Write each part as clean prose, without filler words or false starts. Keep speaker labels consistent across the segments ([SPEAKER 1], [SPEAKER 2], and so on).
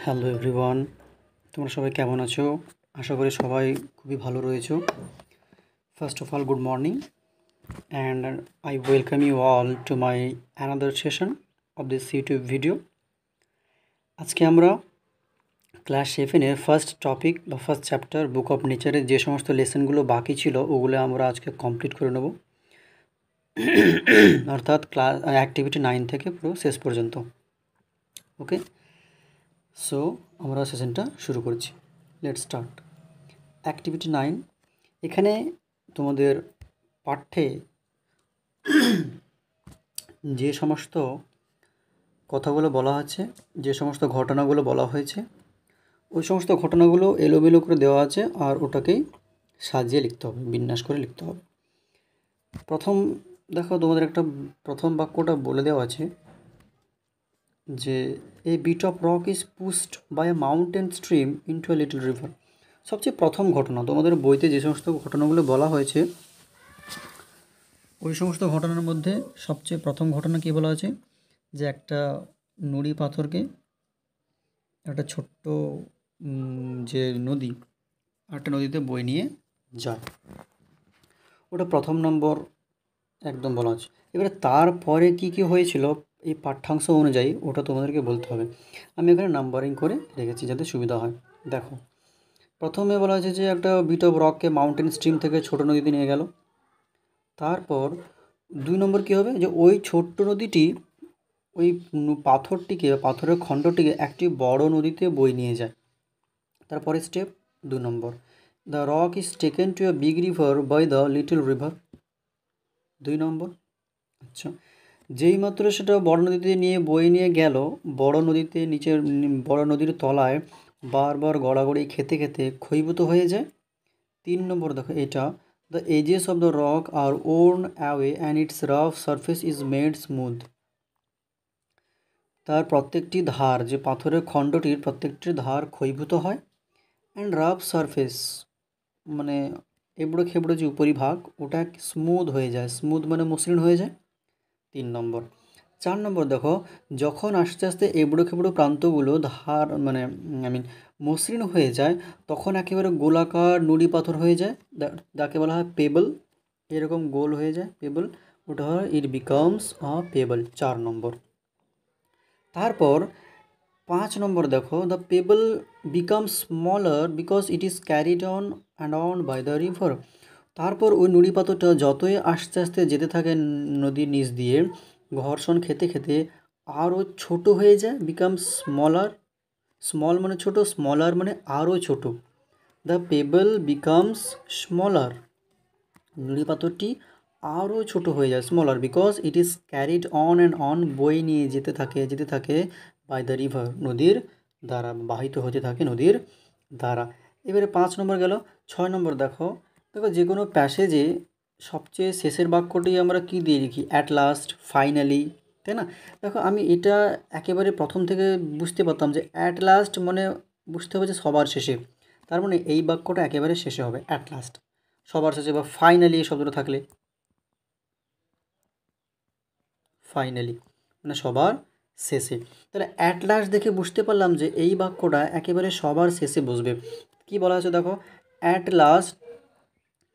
[SPEAKER 1] Hello everyone, তোমরা সবাই কেমন আছো? আশা করি সবাই খুবই ভালো রয়েছো। First of all good morning and I welcome you all to my another session of this YouTube video. আজকে আমরা ক্লাস 7-এর ফার্স্ট টপিক বা ফার্স্ট চ্যাপ্টার বুক অফ নেচারের যে সমস্ত লেসনগুলো বাকি ছিল ওগুলো আমরা আজকে কমপ্লিট করে নেব, অর্থাৎ ক্লাস অ্যাক্টিভিটি 9 থেকে পুরো শেষ পর্যন্ত। ওকে, সো আমরা সেশনটা শুরু করছি। Let's start. অ্যাক্টিভিটি 9, এখানে তোমাদের পাঠ্যে যে সমস্ত কথাগুলো বলা আছে, যে সমস্ত ঘটনাগুলো বলা হয়েছে, ওই সমস্ত ঘটনাগুলো এলোমেলো করে দেওয়া আছে আর ওটাকেই সাজিয়ে লিখতে হবে, বিন্যাস করে লিখতে হবে। প্রথম দেখো, তোমাদের একটা প্রথম বাক্যটা বলে দেওয়া আছে যে a bit of rock is pushed by a mountain stream into a little river. সবচেয়ে প্রথম ঘটনা, তোমাদের বইতে যে সমস্ত ঘটনাগুলো বলা হয়েছে ওই সমস্ত ঘটনার মধ্যে সবচেয়ে প্রথম ঘটনা কী বলা আছে যে একটা নুড়ি পাথরকে একটা ছোট্ট যে নদী, একটা নদীতে বয়ে নিয়ে যায়, ওটা প্রথম নম্বর একদম বলা আছে। এবারে তারপরে কী কী হয়েছিল এই পাঠ্যাংশ অনুযায়ী ওটা তোমাদেরকে বলতে হবে। আমি এখানে নাম্বারিং করে রেখেছি যাতে সুবিধা হয়। দেখো, প্রথমে বলা হয়েছে যে একটা বিট অফ রককে মাউন্টেন স্ট্রিম থেকে ছোটো নদীতে নিয়ে গেল। তারপর 2 নম্বর কী হবে, যে ওই ছোট্ট নদীটি ওই পাথরটিকে, পাথরের খণ্ডটিকে একটি বড় নদীতে বয়ে নিয়ে যায়। তারপরে স্টেপ 2 নম্বর, the rock is taken to a big river by the little river. 2 নম্বর, আচ্ছা, যেই মাত্র সেটা বড় নদীতে নিয়ে বয়ে নিয়ে গেল, বড় নদীতে নিচের বড় নদীর তলায় বারবার গড়াগড়ি খেতে খেতে ক্ষয়ীভূত হয়ে যায়। 3 নম্বর দেখো এটা, the edges of the rock are worn away and its rough surface is made smooth. তার প্রত্যেকটি ধার, যে পাথরের খণ্ডটির প্রত্যেকটি ধার ক্ষয়ীভূত হয়। অ্যান্ড রাফ সারফেস মানে এবড়ো খেবড়ো যে উপরিভাগ ওটা স্মুথ হয়ে যায়, স্মুথ মানে মসৃণ হয়ে যায়। 3 নম্বর। 4 নম্বর দেখো, যখন আস্তে আস্তে এবড়ো খেবড়ো প্রান্তগুলো ধার মানে মসৃণ হয়ে যায়, তখন একেবারে গোলাকার নুড়ি পাথর হয়ে যায়, যাকে বলা হয় পেবল। এরকম গোল হয়ে যায় পেবল, ওটা হয় ইট বিকামস আ পেবল। 4 নম্বর। তারপর 5 নম্বর দেখো, the pebble become smaller because it is carried on and on by the river. তারপর ওই নুড়ি পাথরটা যতই আস্তে আস্তে যেতে থাকে নদীর নিচ দিয়ে, ঘর্ষণ খেতে খেতে আরও ছোট হয়ে যায়, বিকাম স্মলার। স্মল মানে ছোট, স্মলার মানে আরও ছোট। দ্য পেবল বিকামস স্মলার, নুড়ি পাথরটি আরও ছোট হয়ে যায়, smaller, because it is carried on and on, বয়ে নিয়ে যেতে থাকে বাই দ্য রিভার, নদীর দ্বারা, বাহিত হতে থাকে নদীর দ্বারা। এবারে 5 নম্বর গেল। 6 নম্বর দেখো, দেখো যে কোনো প্যাসেজে সবচেয়ে শেষের বাক্যটি আমরা কি দিয়ে লিখি? অ্যাট লাস্ট, ফাইনালি, তাই না? দেখো আমি এটা একেবারে প্রথম থেকে বুঝতে পারতাম যে অ্যাট লাস্ট মানে বুঝতে হবে যে সবার শেষে, তার মানে এই বাক্যটা একেবারে শেষে হবে, অ্যাট লাস্ট, সবার শেষে। বা ফাইনালি এই শব্দটা থাকলে, ফাইনালি মানে সবার শেষে, তাহলে অ্যাট লাস্ট দেখে বুঝতে পারলাম যে এই বাক্যটা একেবারে সবার শেষে বসবে। কি বলা আছে দেখো, at last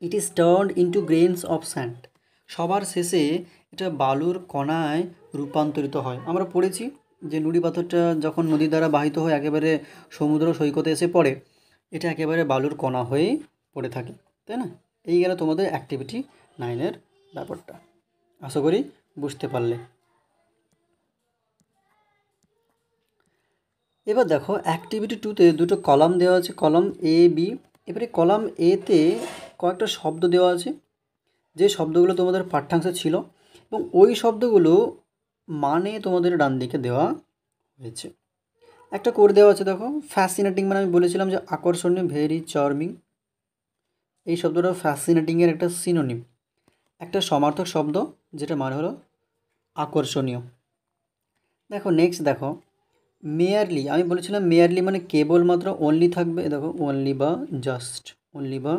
[SPEAKER 1] it is turned into grains of sand. সবার শেষে এটা বালুর কণায় রূপান্তরিত হয়। আমরা পড়েছি যে নুড়ি পাথরটা যখন নদী দ্বারা বাহিত হয়ে একেবারে সমুদ্র সৈকতে এসে পড়ে, এটা একেবারে বালুর কণা হয়ে পড়ে থাকে, তাই না? এই গেল তোমাদের অ্যাক্টিভিটি 9-এর ব্যাপারটা। আশা করি বুঝতে পারলে। এবার দেখো অ্যাক্টিভিটি 2-তে দুটো কলাম দেওয়া আছে, কলাম এ বি। এবারে কলাম এতে কয়েকটা শব্দ দেওয়া আছে, যে শব্দগুলো তোমাদের পাঠ্যাংশে ছিল, এবং ওই শব্দগুলো মানে তোমাদের ডান দিকে দেওয়া হয়েছে। একটা করে দেওয়া আছে দেখো, ফ্যাসিনেটিং মানে আমি বলেছিলাম যে আকর্ষণীয়, ভেরি চার্মিং। এই শব্দটা ফ্যাসিনেটিংয়ের একটা সিনোনিম, একটা সমার্থক শব্দ যেটা মানে হলো আকর্ষণীয়। দেখো নেক্সট দেখো, মেয়ারলি, আমি বলেছিলাম মেয়ারলি মানে কেবলমাত্র, অনলি থাকবে, দেখো অনলি বা জাস্ট, অনলি বা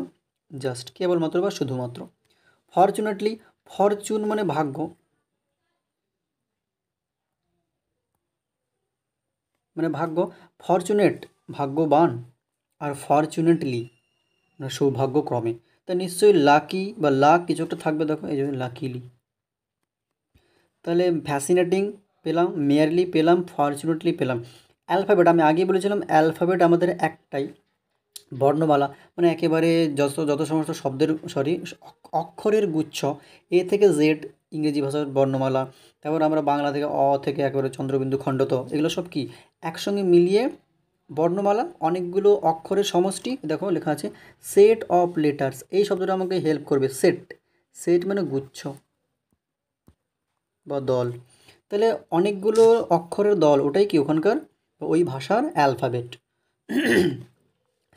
[SPEAKER 1] জাস্ট, কেবলমাত্র বা শুধুমাত্র। ফরচুনেটলি, ফরচুন মানে ভাগ্য, মানে ভাগ্য, ফরচুনেট ভাগ্যবান, আর ফরচুনেটলি মানে সৌভাগ্যক্রমে। তা নিশ্চয়ই লাকি বা লাক কিছু একটা থাকবে, দেখো এই জন্য লাকিলি। তাহলে ফ্যাসিনেটিং পেলাম, মেয়ারলি পেলাম, ফরচুনেটলি পেলাম। অ্যালফাবেট আমি আগেই বলেছিলাম, অ্যালফাবেট আমাদের একটাই, বর্ণমালা মানে একেবারে যত সমস্ত শব্দের অক্ষরের গুচ্ছ, এ থেকে জেড ইংরেজি ভাষার বর্ণমালা। তারপর আমরা বাংলা থেকে অ থেকে একেবারে চন্দ্রবিন্দু খণ্ডত, এগুলো সব কি একসঙ্গে মিলিয়ে বর্ণমালা, অনেকগুলো অক্ষরের সমষ্টি। দেখো লেখা আছে সেট অফ লেটার্স, এই শব্দটা আমাকে হেল্প করবে। সেট, সেট মানে গুচ্ছ বা দল। তাহলে অনেকগুলো অক্ষরের দল, ওটাই কি ওখানকার ওই ভাষার অ্যালফাবেট।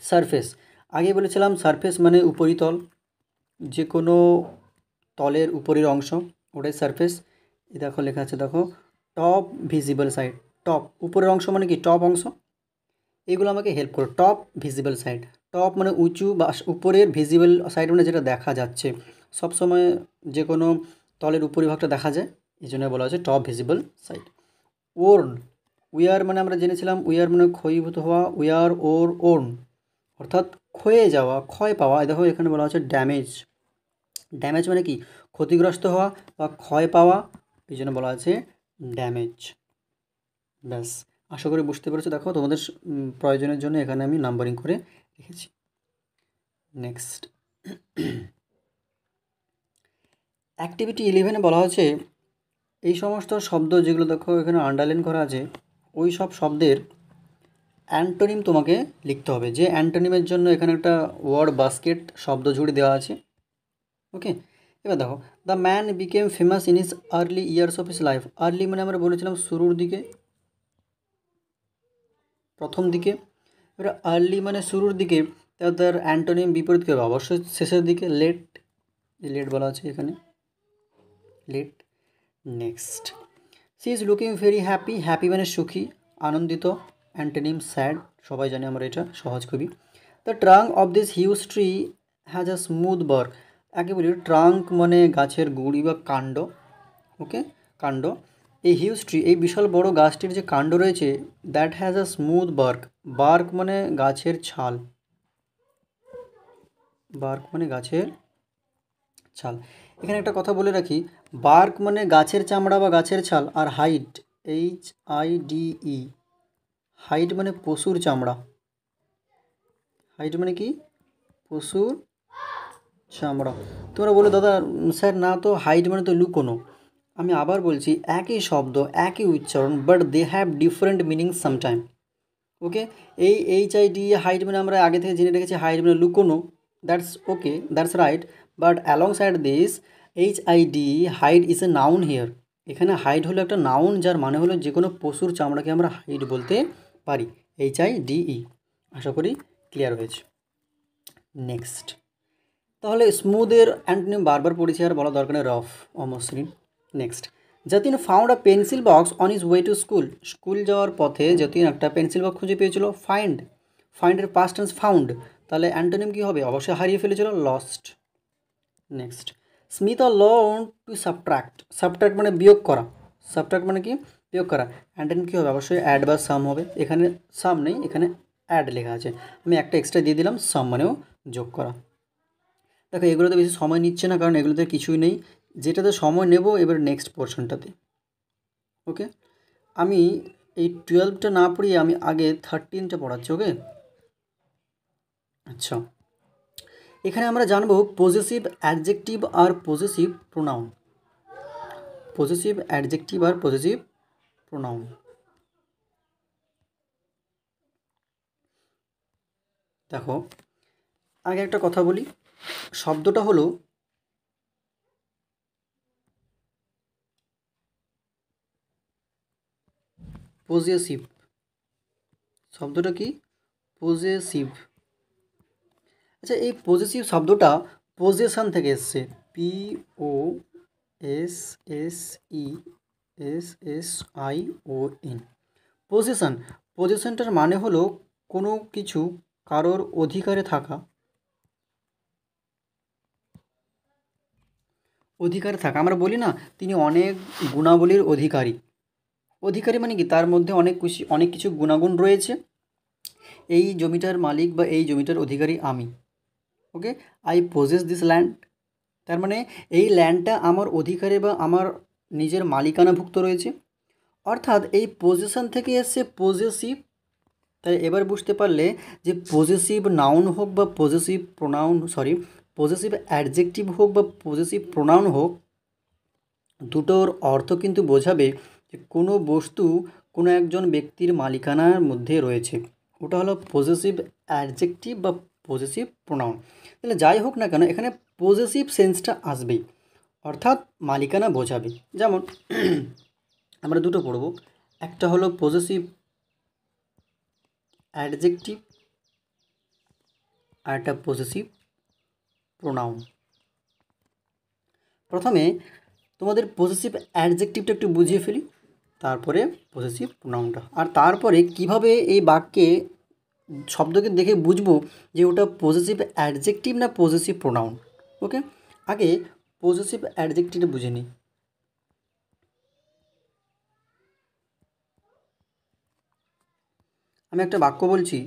[SPEAKER 1] সারফেস, আগে বলেছিলাম সারফেস মানে উপরিতল, যে কোনো তলের উপরের অংশ, ওটাই সারফেস। এই দেখো লেখা আছে, দেখো টপ ভিজিবল সাইড, টপ উপরের অংশ মানে কি টপ অংশ, এগুলো আমাকে হেল্প করে। টপ ভিজিবল সাইড, টপ মানে উঁচু বা উপরের, ভিজিবল সাইড মানে যেটা দেখা যাচ্ছে, সবসময় যে কোনো তলের উপরিভাগটা দেখা যায়, এই জন্য বলা হচ্ছে top visible side. Worn, wear মানে আমরা জেনেছিলাম উইয়ার মানে ক্ষয়ীভূত হওয়া, উইয়ার ওর ওর্ন অর্থাৎ ক্ষয়ে যাওয়া, ক্ষয় পাওয়া। দেখো এখানে বলা হচ্ছে ড্যামেজ, ড্যামেজ মানে কি ক্ষতিগ্রস্ত হওয়া বা ক্ষয় পাওয়া, এই জন্য বলা আছে ড্যামেজ। ব্যাস, আশা করি বুঝতে পেরেছো। দেখো তোমাদের প্রয়োজনের জন্য এখানে আমি নাম্বারিং করে রেখেছি। নেক্সট, অ্যাক্টিভিটি 11-এ বলা হচ্ছে এই সমস্ত শব্দ যেগুলো দেখো এখানে আন্ডারলাইন করা আছে, ওই সব শব্দের অ্যান্টোনিম তোমাকে লিখতে হবে। যে অ্যান্টোনিমের জন্য এখানে একটা ওয়ার্ড বাস্কেট শব্দ ঝুড়ি দেওয়া আছে। ওকে, এবার দেখো the man became famous in his early years of his life. Early মানে আমরা বলেছিলাম শুরুর দিকে, প্রথম দিকে। এবার আর্লি মানে শুরুর দিকে, তার অ্যান্টোনিম বিপরীত কী হবে? অবশ্যই শেষের দিকে, লেট, লেট বলা আছে এখানে, late. Next, she is looking very happy, happy মানে সুখী, আনন্দিত, অ্যান্টোনিম স্যাড, সবাই জানি আমরা এটা, সহজ খুবই। The trunk of this huge tree has a smooth bark. একে বলি ট্রাঙ্ক মানে গাছের গুঁড়ি বা কাণ্ড, ওকে কাণ্ড। এই হিউজ ট্রি এই বিশাল বড় গাছটির যে কাণ্ড রয়েছে, that has a smooth bark, bark মানে গাছের ছাল, বার্ক মানে গাছের ছাল। এখানে একটা কথা বলে রাখি, বার্ক মানে গাছের চামড়া বা গাছের ছাল, আর হাইড, HIDE, হাইড মানে পশুর চামড়া, হাইড মানে কি পশুর চামড়া। তোমরা বলে দাদা স্যার না তো, হাইড মানে তো লুকোনো। আমি আবার বলছি, একই শব্দ একই উচ্চারণ, but they have different meaning sometime. Okay, এই HIDE হাইড মানে আমরা আগে থেকে জেনে রেখেছি হাইড মানে লুকোনো, that's okay, that's right. But alongside this HIDE hide is a noun here. এখানে হাইড হলো একটা নাউন, যার মানে হলো যে কোনো পশুর চামড়াকে আমরা হাইড বলতে পারি, HIDE। আশা করি ক্লিয়ার হয়েছে। নেক্সট, তাহলে স্মুথের অ্যান্টোনিম বারবার পড়েছি, আর বলা দরকার নেই, রফ, অমসৃণ। Next, Jatin found a pencil box on his way to school. School যাওয়ার পথে যতীন একটা পেন্সিল বক্স খুঁজে পেয়েছিল। ফাইন্ড, ফাইন্ডের পাস্ট টেন্স ফাউন্ড, তাহলে অ্যান্টোনিম কী হবে? অবশ্যই হারিয়ে ফেলেছিল, lost. Next, Smith learn to subtract, subtract মানে বিয়োগ করা, সাবট্রাক্ট মানে কি বিয়োগ করা। অ্যান্টোনিম কী হবে? অবশ্যই অ্যাড বা সাম হবে। এখানে সাম নেই, এখানে অ্যাড লেখা আছে, আমি একটা এক্সট্রা দিয়ে দিলাম, সাম মানেও যোগ করা। দেখো এগুলোতে বেশি সময় নিচ্ছে না, কারণ এগুলোতে কিছুই নেই। যেটাতে সময় নেব এবার নেক্সট পোর্শনটাতে। ওকে, আমি এই 12টা না পড়িয়ে আমি আগে 13টা পড়াচ্ছি। ওকে, আচ্ছা, এখানে আমরা জানবো পজেসিভ অ্যাডজেক্টিভ আর পজেসিভ প্রোনাউন, পজেসিভ অ্যাডজেক্টিভ আর পজেসিভ প্রোনাউন। দেখো আগে একটা কথা বলি, শব্দটা হলো পজেসিভ, শব্দটা কি পজেসিভ। আচ্ছা, এই পজেসিভ শব্দটা পজেশন থেকে এসছে, POSSESSION, পজেশন। পজেশনটার মানে হলো কোনো কিছু কারোর অধিকারে থাকা, অধিকারে থাকা। আমরা বলি না তিনি অনেক গুণাবলীর অধিকারী, অধিকারী মানে কি, তার মধ্যে অনেক কিছু গুণাগুণ রয়েছে। এই জমিটার মালিক বা এই জমিটার অধিকারী আমি। ওকে, আই পজেস দিস ল্যান্ড, তার মানে এই ল্যান্ডটা আমার অধিকারে বা আমার নিজের মালিকানাভুক্ত রয়েছে। অর্থাৎ এই পজেশন থেকে এসছে পজেসিভ। তাই এবার বুঝতে পারলে যে পজেসিভ নাউন হোক বা পজেসিভ প্রোনাউন, পজেসিভ অ্যাডজেক্টিভ হোক বা পজেসিভ প্রোনাউন হোক, দুটোর অর্থ কিন্তু বোঝাবে যে কোনো বস্তু কোনো একজন ব্যক্তির মালিকানার মধ্যে রয়েছে। ওটা হলো পজেসিভ অ্যাডজেক্টিভ বা পজেসিভ প্রোনাউন। তাহলে যাই হোক না কেন, এখানে পজেসিভ সেন্সটা আসবেই, অর্থাৎ মালিকানা বোঝাবে। যেমন আমরা দুটো পড়ব, একটা হলো পজেসিভ অ্যাডজেক্টিভ আর একটা পজেসিভ প্রোনাউন। প্রথমে তোমাদের পজেসিভ অ্যাডজেক্টিভটা একটু বুঝিয়ে ফেলি, তারপরে পজেসিভ প্রোনাউনটা, আর তারপরে কিভাবে এই বাক্যে শব্দকে দেখে বুঝবো যে ওটা পজেসিভ অ্যাডজেক্টিভ না পজেসিভ প্রোনাউন। ওকে, আগে পজেসিভ অ্যাডজেক্টিভটা বুঝে নিই। আমি একটা বাক্য বলছি,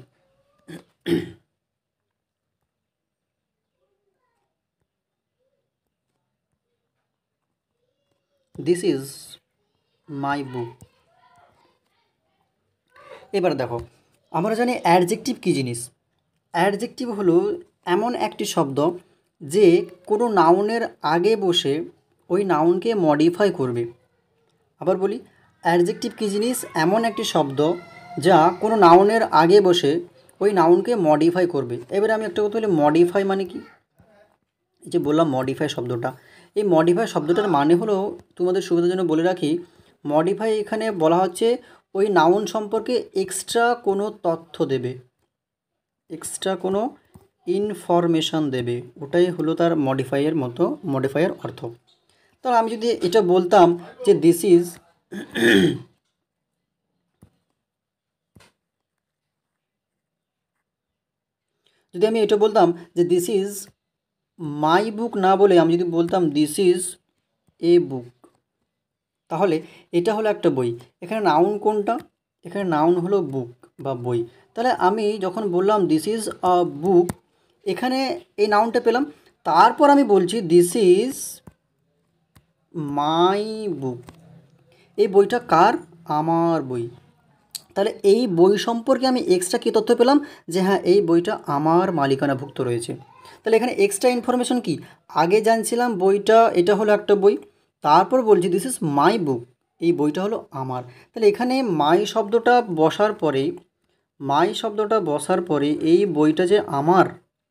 [SPEAKER 1] দিস ইজ মাই বুক। এবার দেখো, আমরা জানি অ্যাডজেক্টিভ কী জিনিস। অ্যাডজেক্টিভ হলো এমন একটি শব্দ যে কোনো নাউনের আগে বসে ওই নাউনকে মডিফাই করবে। আবার বলি, অ্যাডজেক্টিভ কী জিনিস? এমন একটি শব্দ যা কোনো নাউনের আগে বসে ওই নাউনকে মডিফাই করবে। এবারে আমি একটা কথা বলি, মডিফাই মানে কি? এই যে বললাম মডিফাই শব্দটা, এই মডিফাই শব্দটার মানে হলো, তোমাদের সুবিধার জন্য বলে রাখি, মডিফাই এখানে বলা হচ্ছে ওই নাউন সম্পর্কে এক্সট্রা কোনো তথ্য দেবে, এক্সট্রা কোনো ইনফরমেশান দেবে, ওটাই হলো তার মডিফাইয়ের অর্থ। তাহলে আমি যদি এটা বলতাম যে দিস ইজ, যদি আমি এটা বলতাম যে দিস ইজ মাই বুক না বলে আমি যদি বলতাম দিস ইজ এ বুক, তাহলে এটা হলো একটা বই। এখানে নাউন কোনটা? এখানে নাউন হলো বুক বা বই। তাহলে আমি যখন বললাম দিস ইজ আ বুক, এখানে এই নাউনটা পেলাম। তারপর আমি বলছি দিস ইজ মাই বুক, এই বইটা কার? আমার বই। তাহলে এই বই সম্পর্কে আমি এক্সট্রা কী তথ্য পেলাম? যে হ্যাঁ, এই বইটা আমার মালিকানাভুক্ত রয়েছে। তাহলে এখানে এক্সট্রা ইনফরমেশন কি? আগে জানছিলাম বইটা এটা হলো একটা বই, তারপর বলছি দিস ইজ মাই বুক, এই বইটা হলো আমার। তাহলে এখানে মাই শব্দটা বসার পরে এই বইটা যে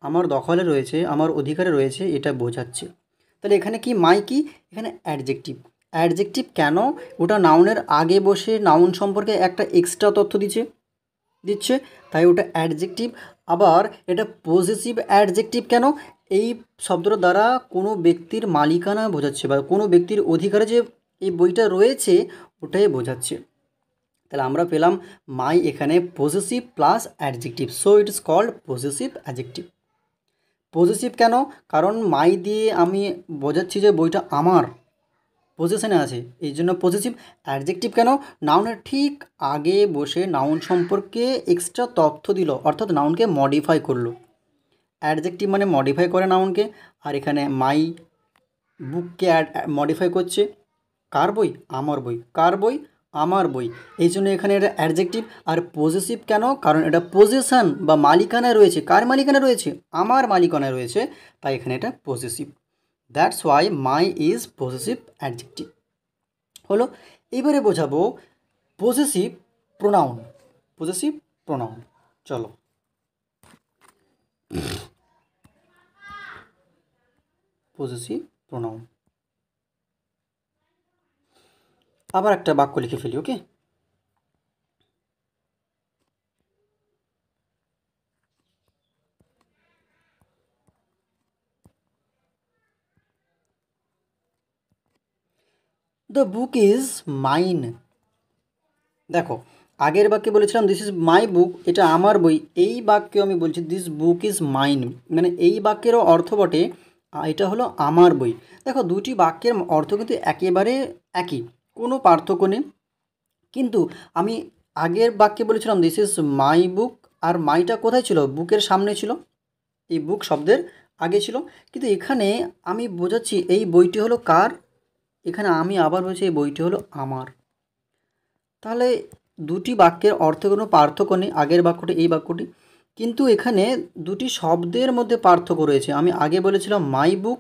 [SPEAKER 1] আমার দখলে রয়েছে, আমার অধিকারে রয়েছে, এটা বোঝাচ্ছে। তাহলে এখানে কি মাই কি? এখানে অ্যাডজেক্টিভ। অ্যাডজেক্টিভ কেন? ওটা নাউনের আগে বসে নাউন সম্পর্কে একটা এক্সট্রা তথ্য দিচ্ছে, তাই ওটা অ্যাডজেক্টিভ। আবার এটা পজেসিভ অ্যাডজেক্টিভ কেন? এই শব্দটার দ্বারা কোনো ব্যক্তির মালিকানা বোঝাচ্ছে বা কোনো ব্যক্তির অধিকারে যে এই বইটা রয়েছে ওটাই বোঝাচ্ছে। তাহলে আমরা পেলাম মাই এখানে possessive plus adjective, so it is called possessive adjective. Possessive কেন? কারণ মাই দিয়ে আমি বোঝাচ্ছি যে বইটা আমার পজিশনে আছে, এই জন্য পজেসিভ। অ্যাডজেক্টিভ কেন? নাউনের ঠিক আগে বসে নাউন সম্পর্কে এক্সট্রা তথ্য দিল, অর্থাৎ নাউনকে মডিফাই করলো। অ্যাডজেক্টিভ মানে মডিফাই করে নাউনকে, আর এখানে মাই বুককে মডিফাই করছে। কার বই? আমার বই। কার বই? আমার বই। এই জন্য এখানে এটা অ্যাডজেক্টিভ। আর পজেসিভ কেন? কারণ এটা পজেশন বা মালিকানায় রয়েছে। কার মালিকানায় রয়েছে? আমার মালিকানায় রয়েছে, তাই এখানে এটা possessive. That's why my is possessive adjective হলো। এবারে বোঝাবো পজেসিভ প্রোনাউন। পজেসিভ প্রোনাউন, চলো। পজেসিভ প্রোনাউন, আবার একটা বাক্য লিখে ফেলি। ওকে, দ্য বুক ইজ মাইন। দেখো, আগের বাক্যে বলেছিলাম দিস ইজ মাই বুক, এটা আমার বই। এই বাক্যে আমি বলছি দিস বুক ইজ মাইন, মানে এই বাক্যেরও অর্থ বটে এটা হলো আমার বই। দেখো, দুটি বাক্যের অর্থ কিন্তু একেবারে একই, কোনো পার্থক্য নেই। কিন্তু আমি আগের বাক্যে বলেছিলাম দিস ইজ মাই বুক, আর মাইটা কোথায় ছিল? বুকের সামনে ছিল, এই বুক শব্দের আগে ছিল। কিন্তু এখানে আমি বোঝাচ্ছি এই বইটি হলো কার, এখানে আমি আবার বলছি এই বইটি হলো আমার। তাহলে দুটি বাক্যের অর্থে কোনো পার্থক্য নেই, আগের বাক্যটি এই বাক্যটি, কিন্তু এখানে দুটি শব্দের মধ্যে পার্থক্য রয়েছে। আমি আগে বলেছিলাম মাই বুক,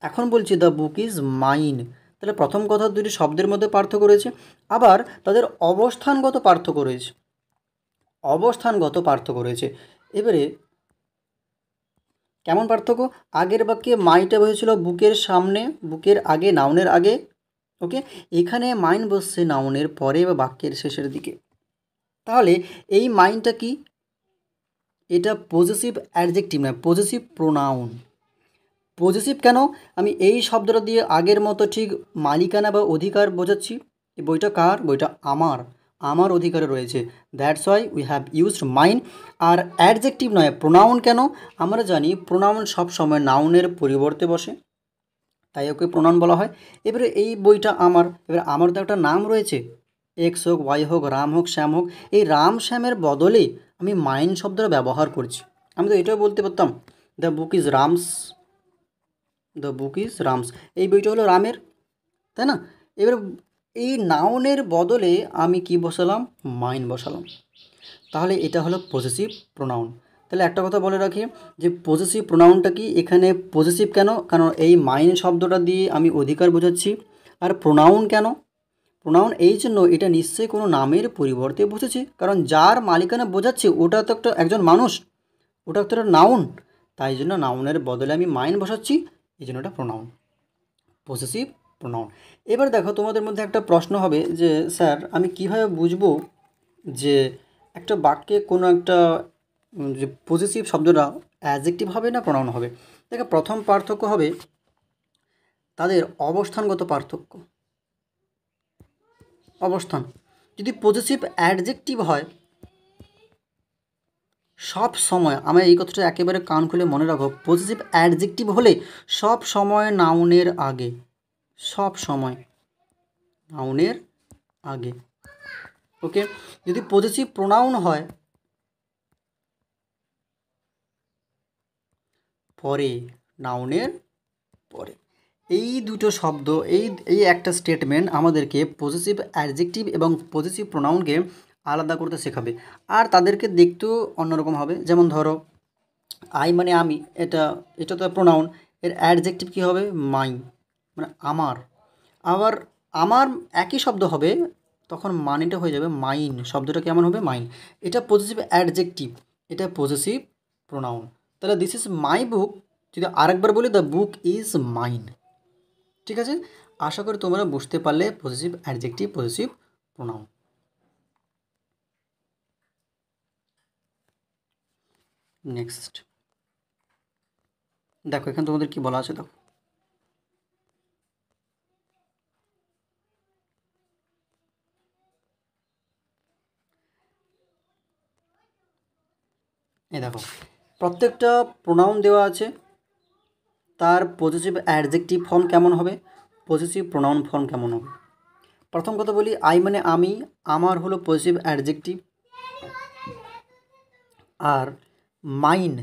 [SPEAKER 1] এখন বলছি দ্য বুক ইজ মাইন। তাহলে প্রথম কথা দুটি শব্দের মধ্যে পার্থক্য রয়েছে, আবার তাদের অবস্থানগত পার্থক্য রয়েছে, অবস্থানগত পার্থক্য রয়েছে। এবারে কেমন পার্থক্য? আগের বাক্যে মাইটা বসেছিল বুকের সামনে, বুকের আগে, নাউনের আগে, ওকে। এখানে মাইন বসছে নাউনের পরে বা বাক্যের শেষের দিকে। তাহলে এই মাইনটা কি? এটা পজেসিভ অ্যাডজেক্টিভ নয়, পজেসিভ প্রোনাউন। পজেসিভ কেন? আমি এই শব্দটা দিয়ে আগের মতো ঠিক মালিকানা বা অধিকার বোঝাচ্ছি। এই বইটা কার? বইটা আমার, আমার অধিকারে রয়েছে, that's why we have used mine. আর অ্যাডজেক্টিভ নয়, প্রোনাউন কেন? আমরা জানি প্রোনাউন সবসময় নাউনের পরিবর্তে বসে, তাই ওকে প্রোনাউন বলা হয়। এবারে এই বইটা আমার, এবারে আমার তো একটা নাম রয়েছে, এক্স হোক, ওয়াই হোক, রাম হোক, শ্যাম হোক, এই রাম শ্যামের বদলে আমি মাইন শব্দটা ব্যবহার করছি। আমি তো এটাও বলতে পারতাম the book is Ram's, the book is Ram's, এই বইটা হলো রামের, তাই না? এবার এই নাউনের বদলে আমি কি বসালাম? মাইন বসালাম। তাহলে এটা হলো পজেসিভ প্রোনাউন। তাহলে একটা কথা বলে রাখি যে পজেসিভ প্রোনাউনটা কি, এখানে পজেসিভ কেন? কারণ এই মাইন শব্দটা দিয়ে আমি অধিকার বোঝাচ্ছি। আর প্রোনাউন কেন? প্রোনাউন এই জন্য এটা নিশ্চয়ই কোনো নামের পরিবর্তে বসেছে, কারণ যার মালিকানা বোঝাচ্ছে ওটা তো একজন মানুষ, ওটা তো একটা নাউন, তাই জন্য নাউনের বদলে আমি মাইন বসাচ্ছি, এই জন্য এটা প্রোনাউন, পজেসিভ প্রোনাউন। এবার দেখো তোমাদের মধ্যে একটা প্রশ্ন হবে যে স্যার আমি কিভাবে বুঝবো যে একটা বাক্যে কোনো একটা যে পজেসিভ শব্দটা অ্যাডজেক্টিভ হবে না প্রোনাউন হবে। দেখো প্রথম পার্থক্য হবে তাদের অবস্থানগত পার্থক্য। অবস্থান, যদি পজেসিভ অ্যাডজেক্টিভ হয় সব সময়, আমরা এই কথাটা একেবারে কান খুলে মনে রাখো, পজেসিভ অ্যাডজেক্টিভ হলে সব সময় নাউনের আগে, সব সময় নাউনের আগে, ওকে। যদি পজেসিভ প্রোনাউন হয় পরে, নাউনের পরে। এই দুটো শব্দ, এই একটা স্টেটমেন্ট আমাদেরকে পজেসিভ অ্যাডজেক্টিভ এবং পজেসিভ প্রোনাউনকে আলাদা করতে শেখাবে, আর তাদেরকে দেখতেও অন্যরকম হবে। যেমন ধরো আই মানে আমি, এটা এটা তো প্রোনাউন, এর অ্যাডজেক্টিভ কী হবে? মাই, মানে আমার। আবার আমার একই শব্দ হবে, তখন মানেটা হয়ে যাবে মাইন, শব্দটা কেমন হবে? মাইন। এটা পজেসিভ অ্যাডজেক্টিভ, এটা পজেসিভ প্রোনাউন। তাহলে দিস ইজ মাই বুক, যদি আরেকবার বলি দ্য বুক ইজ মাইন। ঠিক আছে, আশা করি তোমরা বুঝতে পারলে possessive adjective, possessive pronoun. Next দেখো এখানে তোমাদের কি বলা আছে, দেখো এই দেখো প্রত্যেকটা প্রোনাউন দেওয়া আছে, তার পজেসিভ অ্যাডজেক্টিভ ফর্ম কেমন হবে, পজেসিভ প্রোনাউন ফর্ম কেমন হবে। প্রথম কথা বলি আই মানে আমি, আমার হলো possessive adjective. Are mine,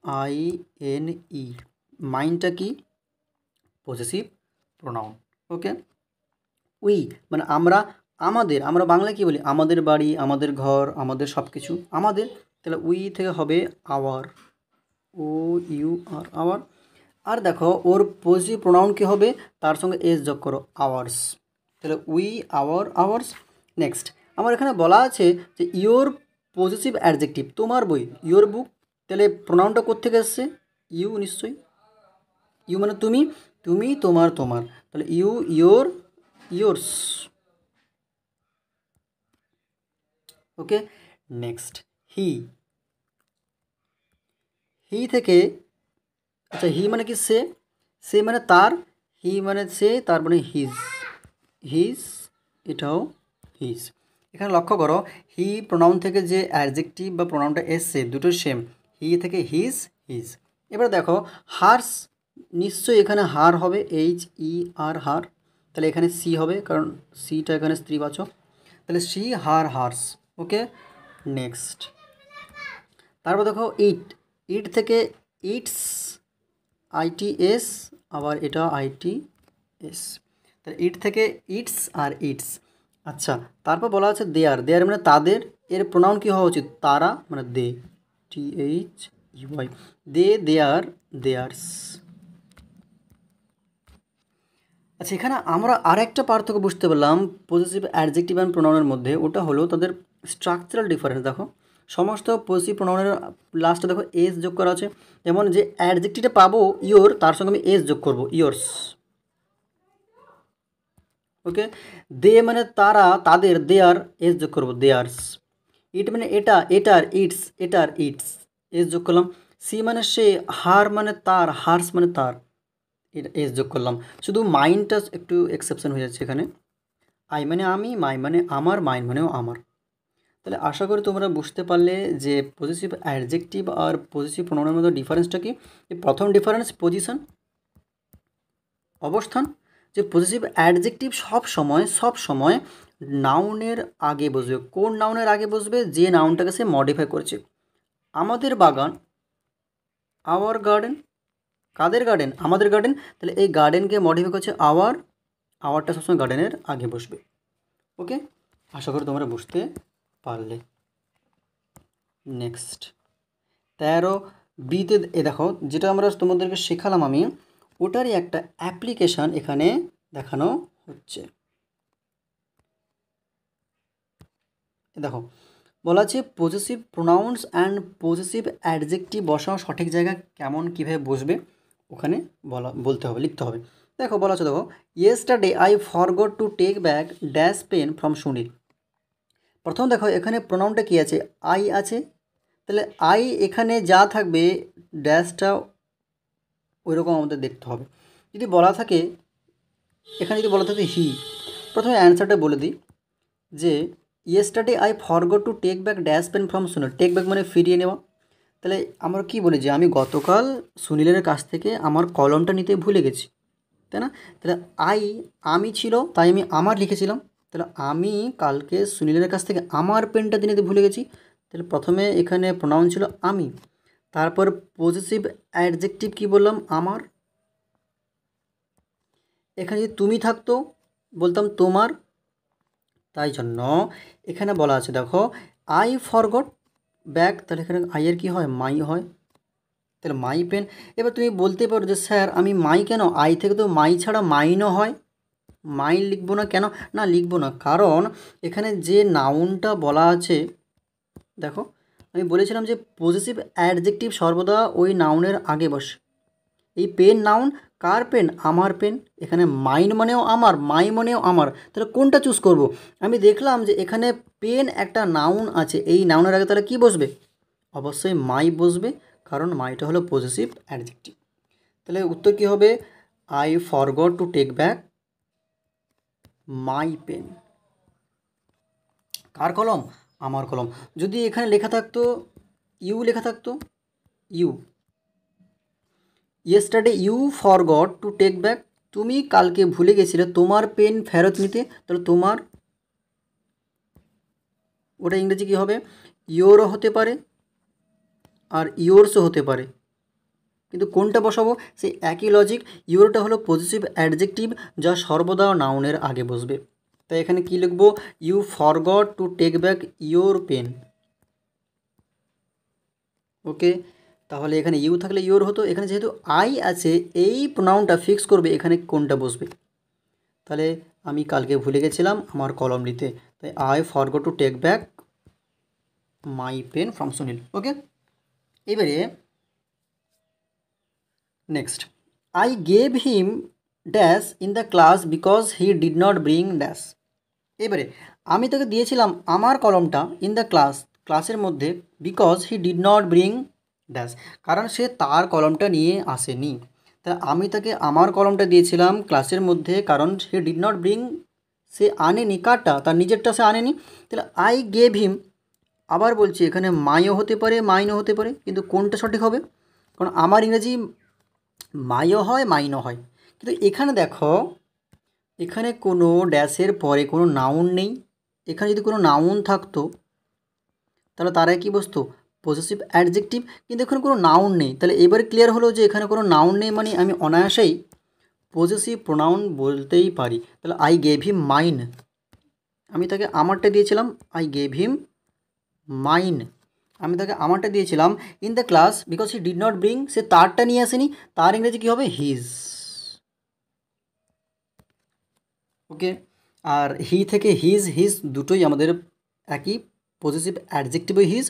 [SPEAKER 1] MINE, মাইনটা কি? Possessive pronoun, okay. উই মানে আমরা, আমাদের, আমরা বাংলায় কী বলি? আমাদের বাড়ি, আমাদের ঘর, আমাদের সব কিছু আমাদের। তাহলে উই থেকে হবে আওয়ার, OUR, আওয়ার। আর দেখো ওর পজিটিভ প্রোনাউন কী হবে? তার সঙ্গে এস যোগ করো, আওয়ার্স। তাহলে উই, আওয়ার, আওয়ার্স। নেক্সট আমার এখানে বলা আছে যে ইয়োর পজিটিভ অ্যাডজেক্টিভ, তোমার বই, ইয়োর বুক। তাহলে প্রোনাউনটা কোত্থেকে এসছে? ইউ নিশ্চয়ই, ইউ মানে তুমি, তুমি, তোমার, তোমার। তাহলে you, your, yours, okay. Next he, he থেকে, আচ্ছা হি মানে কি? সে, সে মানে তার, হি মানে সে, তার মানে হিজ, হিজ, এটাও হিজ। এখানে লক্ষ্য করো হি প্রোনাউন থেকে যে অ্যাডজেক্টিভ বা প্রোনাউনটা এসছে দুটো সেম, হি থেকে হিজ, হিজ। এবার দেখো হার্স, নিশ্চয়ই এখানে হার হবে, HER, হার। তাহলে এখানে সি হবে, কারণ সিটা এখানে স্ত্রীবাচক। তাহলে সি, হার, হার্স। ওকে, নেক্সট। তারপর দেখো ইট, ইট থেকে ইটস, আইটিএস, আবার এটা আইটিএস। তাহলে ইট থেকে ইটস আর ইটস। আচ্ছা, তারপর বলা আছে দেয়ার, দেয়ার মানে তাদের, এর প্রোনাউন কী হওয়া উচিত? তারা, মানে দে, THEY, দে, দেয়ার, দেয়ার্স। আচ্ছা, এখানে আমরা আরেকটা পার্থক্য বুঝতে পারলাম পজিটিভ অ্যাডজেক্টিভ অ্যান্ড প্রোনাউনের মধ্যে, ওটা হলো তাদের স্ট্রাকচারাল ডিফারেন্স। দেখো সমস্ত পজিটিভ প্রোনাউনের লাস্টে দেখো এস যোগ করা আছে। যেমন যে অ্যাডজেক্টিভটা পাবো ইয়োর, তার সঙ্গে আমি এস যোগ করবো, ইয়োর্স। ওকে, দে মানে তারা, তাদের, দেয়ার, এস যোগ করবো, দেয়ার্স। ইট মানে এটা, এটার, ইটস, এটার, ইটস, এস যোগ করলাম। সি মানে সে, হার মানে তার, হার্স মানে তার, এটা এস যোগ করলাম। শুধু মাইন্ডটা একটু এক্সেপশন হয়ে যাচ্ছে এখানে। আই মানে আমি, মাই মানে আমার, মাইন মানেও আমার। তাহলে আশা করি তোমরা বুঝতে পারলে যে পজিটিভ অ্যাডজেক্টিভ আর পজিটিভ প্রোনাউনের মধ্যে ডিফারেন্সটা কি। প্রথম ডিফারেন্স পজিশন, অবস্থান। যে পজিটিভ অ্যাডজেক্টিভ সব সময় নাউনের আগে বসবে। কোন নাউনের আগে বসবে? যে নাউনটাকে সে মডিফাই করেছে। আমাদের বাগান, আওয়ার গার্ডেন। কাদের গার্ডেন? আমাদের গার্ডেন। তাহলে এই গার্ডেনকে মডিফাই করছে আওয়ার, আওয়ারটা সবসময় গার্ডেনের আগে বসবে। ওকে, আশা করি তোমরা বুঝতে পারলে। নেক্সট 13 বিতে দেখো, যেটা আমরা তোমাদেরকে শেখালাম আমি, ওটারই একটা অ্যাপ্লিকেশান এখানে দেখানো হচ্ছে। দেখো বলা আছে possessive pronouns and possessive adjective বসানো সঠিক জায়গা কেমন, কীভাবে বসবে ওখানে বলতে হবে, লিখতে হবে। দেখো বলা আছে, দেখো yesterday I forgot to take back dash pen from Sunil. প্রথম দেখো এখানে প্রোনাউনটা কী আছে? আই আছে। তাহলে আই এখানে যা থাকবে ড্যাশটা ওই রকম আমাদের দেখতে হবে। যদি বলা থাকে এখানে, যদি বলা থাকে হি, প্রথমে অ্যান্সারটা বলে দিই যে yesterday I forgot to take back dash pen from Sunil. Take back মানে ফিরিয়ে নেওয়া। তাহলে আমরা কী বলি যে আমি গতকাল সুনীলের কাছ থেকে আমার কলমটা নিতে ভুলে গেছি, তাই না? তাহলে আমি ছিল, তাই আমি আমার লিখেছিলাম। তাহলে আমি কালকে সুনীলের কাছ থেকে আমার পেনটা নিতে ভুলে গেছি। তাহলে প্রথমে এখানে প্রোনাউন ছিল আমি, তারপর পজিটিভ অ্যাডজেক্টিভ কী বললাম? আমার। এখানে যদি তুমি থাকতো বলতাম তোমার। তাই জন্য এখানে বলা আছে, দেখো আই ফরগট ব্যাক, তাহলে এখানে আইয়ের কী হয়? মাই হয়। তাহলে মাই পেন। এবার তুমি বলতে পারো যে স্যার আমি মাই কেন? আই থেকে তো মাই ছাড়া মাইনও হয়, মাইন লিখবো না কেন? না, লিখবো না, কারণ এখানে যে নাউনটা বলা আছে, দেখো আমি বলেছিলাম যে পজিটিভ অ্যাডজেক্টিভ সর্বদা ওই নাউনের আগে বসে। এই পেন নাউন, কার পেন? আমার পেন। এখানে মাইন মানেও আমার, মাই মানেও আমার। তাহলে কোনটা চুজ করব? আমি দেখলাম যে এখানে পেন একটা নাউন আছে, এই নাউনের আগে তাহলে কী বসবে? অবশ্যই মাই বসবে, কারণ মাইটা হলো পজিটিভ অ্যাডজেক্টিভ। তাহলে উত্তর কী হবে? I forgot to take back my pen. কার কলম? আমার কলম। যদি এখানে লেখা থাকতো ইউ, লেখা থাকতো you, yesterday you forgot to take back, তুমি কালকে ভুলে গেছিলে তোমার পেন ফেরত নিতে, তাহলে তোমার, ওটা ইংরেজি কী হবে? ইয়োরও হতে পারে আর ইয়োর্সও হতে পারে, কিন্তু কোনটা বসাবো? সেই একই লজিক। ইয়োরটা হলো পজিটিভ অ্যাডজেক্টিভ, যা সর্বদা নাউনের আগে বসবে। তাই এখানে কি লিখবো? You forgot to take back your pen. Okay, তাহলে এখানে ইউ থাকলে ইয়োর হতো। এখানে যেহেতু আই আছে, এই প্রোনাউনটা ফিক্স করবে এখানে কোনটা বসবে। তাহলে আমি কালকে ভুলে গেছিলাম আমার কলম নিতে, তাই I forgot to take back my pen from Sunil. Okay, এবারে next, I gave him dash in the class because he did not bring dash. এবারে আমি তাকে দিয়েছিলাম আমার কলমটা ইন দ্য ক্লাস, ক্লাসের মধ্যে, because he did not bring dash, কারণ সে তার কলমটা নিয়ে আসেনি। তা আমি তাকে আমার কলমটা দিয়েছিলাম ক্লাসের মধ্যে, কারণ সে ডিড নট ব্রিং, সে আনেনি, কারটা? তার নিজেরটা সে আনেনি। তাহলে আই গেভ হিম, আবার বলছি এখানে মাইও হতে পারে, মাইনও হতে পারে, কিন্তু কোনটা সঠিক হবে? কারণ আমার ইংরেজি মাইও হয়, মাইনও হয়, কিন্তু এখানে দেখো, এখানে কোনো ড্যাশের পরে কোনো নাউন নেই। এখানে যদি কোনো নাউন থাকতো তাহলে তারাই কী বসতো? Possessive adjective. কিন্তু এখানে কোনো নাউন নেই, তাহলে এবারে ক্লিয়ার হলো যে এখানে কোনো নাউন নেই মানে আমি অনায়াসেই পজেসিভ প্রোনাউন বলতেই পারি। তাহলে আই গেভ হিম মাইন, আমি তাকে আমারটা দিয়েছিলাম, আই গেভ হিম মাইন, আমি তাকে আমারটা দিয়েছিলাম in the class because he did not bring, সে তারটা নিয়ে আসেনি, তার ইংরেজি কী হবে? হিজ। ওকে, আর হি থেকে হিজ, হিজ দুটোই আমাদের একই, পজেসিভ অ্যাডজেক্টিভও হিজ,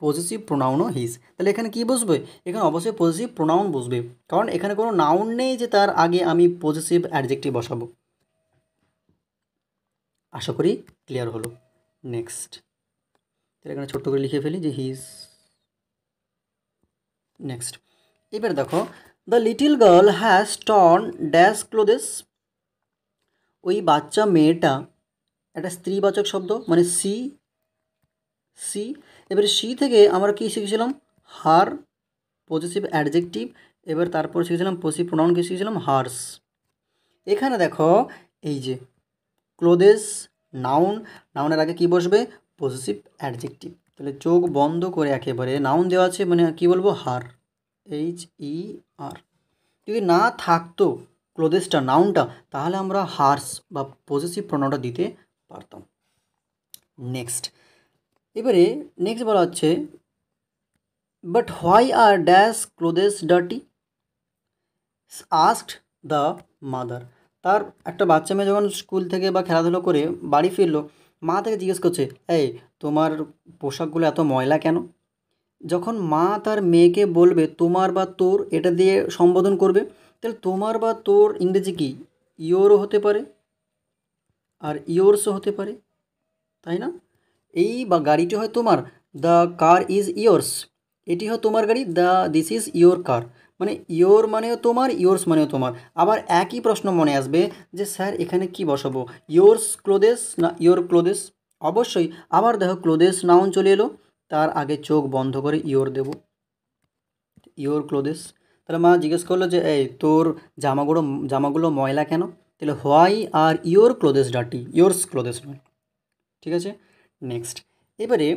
[SPEAKER 1] পজেসিভ প্রোনাউনও হিজ। তাহলে এখানে কী বসবে? এখানে অবশ্যই পজেসিভ প্রোনাউন বসবে, কারণ এখানে কোনো নাউন নেই যে তার আগে আমি পজেসিভ অ্যাডজেক্টিভ বসাবো। আশা করি ক্লিয়ার হলো। নেক্সট, তাহলে এখানে ছোট্ট করে লিখে ফেলি যে হিজ। নেক্সট, এবার দেখো, the little girl has torn dash clothes. ওই বাচ্চা মেয়েটা, একটা স্ত্রীবাচক শব্দ মানে সি, সি। এবারে সি থেকে আমরা কী শিখেছিলাম? হার, পজেসিভ অ্যাডজেক্টিভ। এবার তারপর শিখেছিলাম পজেসিভ প্রোনাউন, কী শিখেছিলাম? হার্স। এখানে দেখো এই যে ক্লোদেস নাউন, নাউনের আগে কী বসবে? Possessive adjective. তাহলে চোখ বন্ধ করে একেবারে নাউন দেওয়া আছে মানে কী বলবো? হার, এইচ ই আর। যদি না থাকতো ক্লোদেসটা নাউনটা, তাহলে আমরা হার্স বা পজেসিভ প্রোনাউনটা দিতে পারতাম। নেক্সট, এবারে নেক্সট বলা হচ্ছে but why are dash clothes dirty asked the mother. তার একটা বাচ্চা মেয়ে যখন স্কুল থেকে বা খেলাধুলো করে বাড়ি ফিরলো, মা তাকে জিজ্ঞেস করছে, এই তোমার পোশাকগুলো এত ময়লা কেন? যখন মা তার মেয়েকে বলবে তোমার বা তোর, এটা দিয়ে সম্বোধন করবে, তাহলে তোমার বা তোর ইংরেজি কি? ইয়োরও হতে পারে আর ইয়োর্সও হতে পারে, তাই না? এই বা গাড়িটি হয় তোমার, দ্য কার ইজ ইয়োর্স, এটি হয় তোমার গাড়ি, দিস ইজ ইয়োর কার। মানে ইয়োর মানেও তোমার, ইয়োর্স মানেও তোমার। আবার একই প্রশ্ন মনে আসবে যে স্যার এখানে কি বসাবো, ইয়োর্স ক্লোদেস না ইয়োর ক্লোদেস? অবশ্যই আবার দেখো ক্লোদেস নাউন চলে এলো, তার আগে চোখ বন্ধ করে ইয়োর দেব, ইয়োর ক্লোদেস। তাহলে মা জিজ্ঞেস করলো যে এই তোর জামাগুলো ময়লা কেন? তাহলে why are your clothes dirty, yours clothes নয়। ঠিক আছে, নেক্সট, এবারে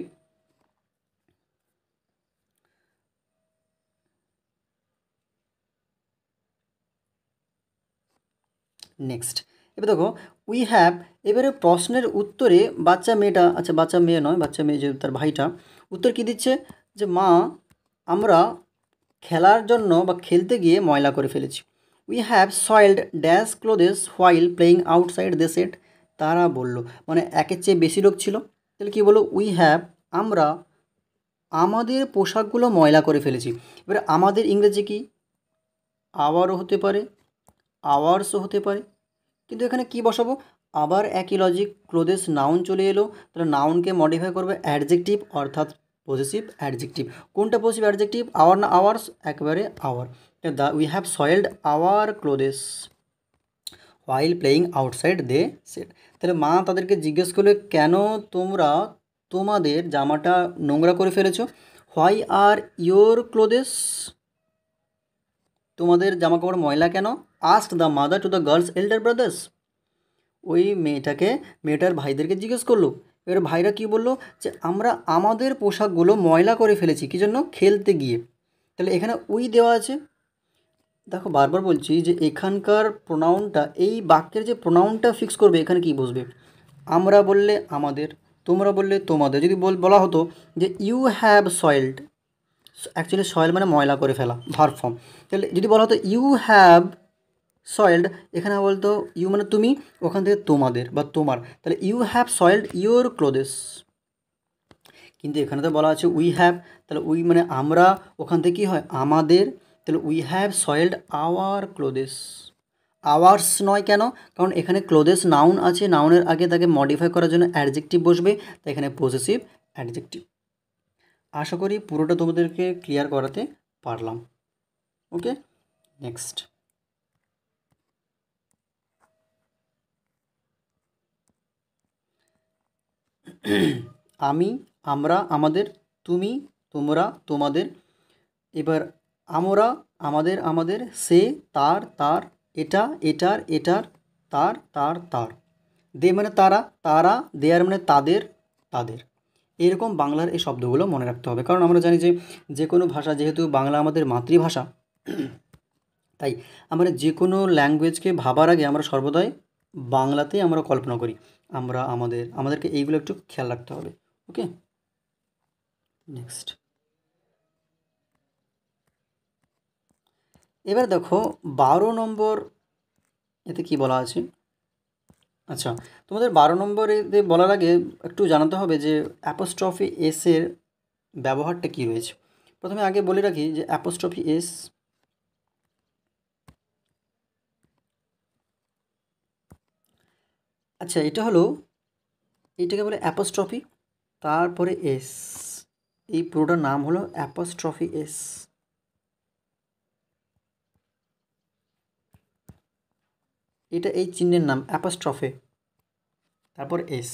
[SPEAKER 1] নেক্সট, এবার দেখো উই হ্যাভ, এবারে প্রশ্নের উত্তরে বাচ্চা মেয়েটা, আচ্ছা বাচ্চা মেয়ে নয়, বাচ্চা মেয়ে যে তার ভাইটা উত্তর কী দিচ্ছে যে মা আমরা খেলার জন্য বা খেলতে গিয়ে ময়লা করে ফেলেছি। We have soiled dash clothes while playing outside they said. তারা বলল, মানে একের চেয়ে বেশি লোক ছিল, তাহলে কী বলো? উই হ্যাভ, আমরা আমাদের পোশাকগুলো ময়লা করে ফেলেছি। এবারে আমাদের ইংরেজি কি? আওয়ারও হতে পারে, আওয়ার্সও হতে পারে, কিন্তু এখানে কি বসাবো? আবার একই লজিক, ক্লোদেস নাউন চলে এলো, তাহলে নাউনকে মডিফাই করবে অ্যাডজেক্টিভ অর্থাৎ পজিটিভ অ্যাডজেক্টিভ। কোনটা পজিটিভ অ্যাডজেক্টিভ, আওয়ার না আওয়ার্স? একেবারে our. We have soiled our clothes while playing outside they said. তাহলে মা তাদেরকে জিজ্ঞেস করলে কেন তোমরা তোমাদের জামাটা নোংরা করে ফেলেছো? হোয়াই আর ইয়োর ক্লোদেস, তোমাদের জামা কাপড় ময়লা কেন? Ask the mother to the girls এল্ডার brothers. ওই মেয়েটার ভাইদেরকে জিজ্ঞেস করলো। এবার ভাইরা কি বললো? যে আমরা আমাদের পোশাকগুলো ময়লা করে ফেলেছি, কী জন্য? খেলতে গিয়ে। তাহলে এখানে উই দেওয়া আছে। দেখো বারবার বলছি যে এখানকার প্রোনাউনটা, এই বাক্যের যে প্রোনাউনটা ফিক্স করবে এখানে কি বসবে? আমরা বললে আমাদের, তোমরা বললে তোমাদের। যদি বলা হতো যে ইউ হ্যাভ সয়েলড, অ্যাকচুয়ালি সয়েল মানে ময়লা করে ফেলা, ভার্ব ফর্ম। তাহলে যদি বলা হতো ইউ হ্যাভ সয়েলড, এখানে বলতো ইউ মানে তুমি, ওখান থেকে তোমাদের বা তোমার, তাহলে ইউ হ্যাভ সয়েলড ইউর ক্লোদেস। কিন্তু এখানে তো বলা আছে উই হ্যাভ, তাহলে উই মানে আমরা, ওখান থেকে কী হয়? আমাদের। তাহলে we have soiled our ক্লোদেস। Hours নয় কেন? কারণ এখানে ক্লোদেস নাউন আছে, নাউনের আগে তাকে মডিফাই করার জন্য অ্যাডজেক্টিভ বসবে, তাই এখানে পজেসিভ অ্যাডজেক্টিভ। আশা করি পুরোটা তোমাদেরকে ক্লিয়ার করাতে পারলাম। ওকে, নেক্সট, আমি, আমরা, আমাদের, তুমি, তোমরা, তোমাদের। এবার আমরা, আমাদের, সে, তার, এটা, এটার, এটার, তার তার তার, দে মানে তারা, তারা, দেয়ার মানে তাদের তাদের। এরকম বাংলার এই শব্দগুলো মনে রাখতে হবে, কারণ আমরা জানি যে যে কোনো ভাষা, যেহেতু বাংলা আমাদের মাতৃভাষা, তাই আমরা যে কোনো ল্যাঙ্গুয়েজকে ভাবার আগে আমরা সর্বদাই বাংলাতেই আমরা কল্পনা করি। আমাদেরকে এইগুলো একটু খেয়াল রাখতে হবে। ওকে, নেক্সট। এবার দেখো 12 নম্বর এতে কি বলা আছে। আচ্ছা, তোমাদের 12 নম্বরে বলার আগে একটু জানাতে হবে যে অ্যাপোস্ট্রফি এস এর ব্যবহারটা কী রয়েছে। প্রথমে আগে বলে রাখি যে অ্যাপোস্ট্রফি এস, আচ্ছা এটা হলো, এইটাকে বলে অ্যাপোস্ট্রফি, তারপরে এস, এই পুরোটার নাম হলো অ্যাপোস্ট্রফি এস। এটা এই চিহ্নের নাম অ্যাপোস্ট্রফে, তারপর এস।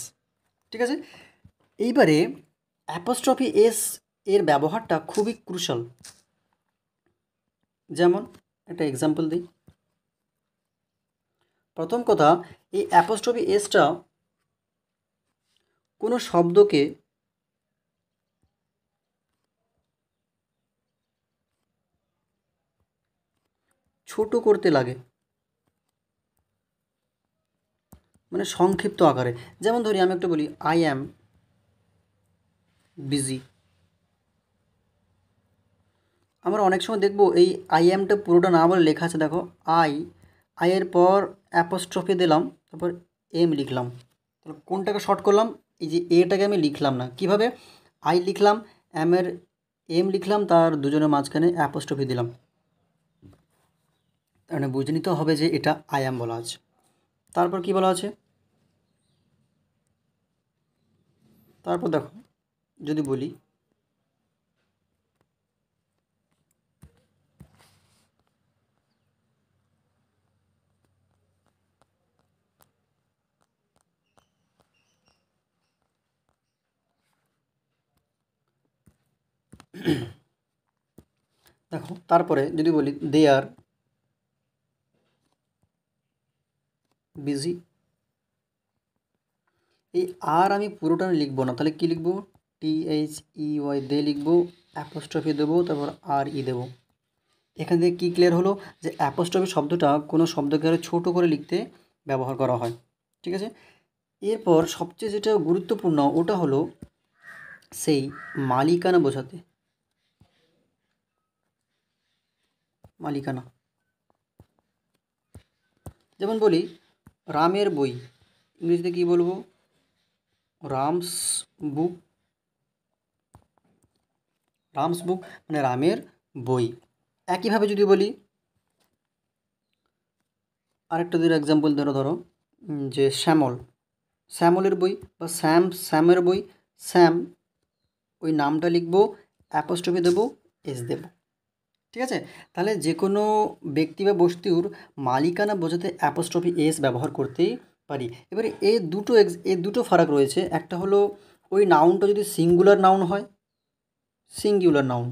[SPEAKER 1] ঠিক আছে, এইবারে অ্যাপোস্ট্রফি এস এর ব্যবহারটা খুবই ক্রুশাল। যেমন একটা এক্সাম্পল দিই। প্রথম কথা, এই অ্যাপোস্ট্রফি এসটা কোনো শব্দকে ছোট করতে লাগে, মানে সংক্ষিপ্ত আকারে। যেমন ধরি আমি একটা বলি আই অ্যাম বিজি। আমরা অনেক সময় দেখবো এই আই অ্যামটা পুরোটা না বলে লেখা আছে, দেখো আইয়ের পর অ্যাপোস্ট্রফি দিলাম, তারপর এম লিখলাম, তাহলে কোনটাকে শর্ট করলাম, এই যে এটাকে আমি লিখলাম না। কিভাবে, আই লিখলাম, এমের এম লিখলাম, তার দুজনের মাঝখানে অ্যাপোস্ট্রফি দিলাম, তার মানে বুঝে নিতে হবে যে এটা আই অ্যাম বলা আছে। তারপর কি বলা আছে, তারপর দেখো যদি বলি দেখো, তারপরে যদি বলি দে আর বিজি, এই আর আমি পুরোটা লিখবো না, তাহলে কি লিখবো, THEY দে লিখবো, অ্যাপোস্ট্রফি দেবো, তারপর আর ই দেবো। এখান থেকে কী ক্লিয়ার হলো যে অ্যাপোস্ট্রফি শব্দটা কোনো শব্দকে আরও ছোটো করে লিখতে ব্যবহার করা হয়। ঠিক আছে, এরপর সবচেয়ে যেটা গুরুত্বপূর্ণ ওটা হলো সেই মালিকানা বোঝাতে, মালিকানা। যেমন বলি রামের বই, ইংরেজিতে কী বলবো, রামস বুক, রামস বুক মানে রামের বই। একইভাবে যদি বলি আরেকটা দুটো এক্সাম্পল ধরো যে শ্যামলের বই, বা শ্যামের বই, শ্যাম, ওই নামটা লিখবো, অ্যাপোস্ট্রফি দেবো, এস দেবো। ঠিক আছে, তাহলে যে কোনো ব্যক্তি বা বস্তুর মালিকানা বোঝাতে অ্যাপোস্ট্রফি এস ব্যবহার করতেই পারি। এবারে এ দুটো ফারাক রয়েছে। একটা হলো ওই নাউনটা যদি সিঙ্গুলার নাউন হয়, সিঙ্গুলার নাউন,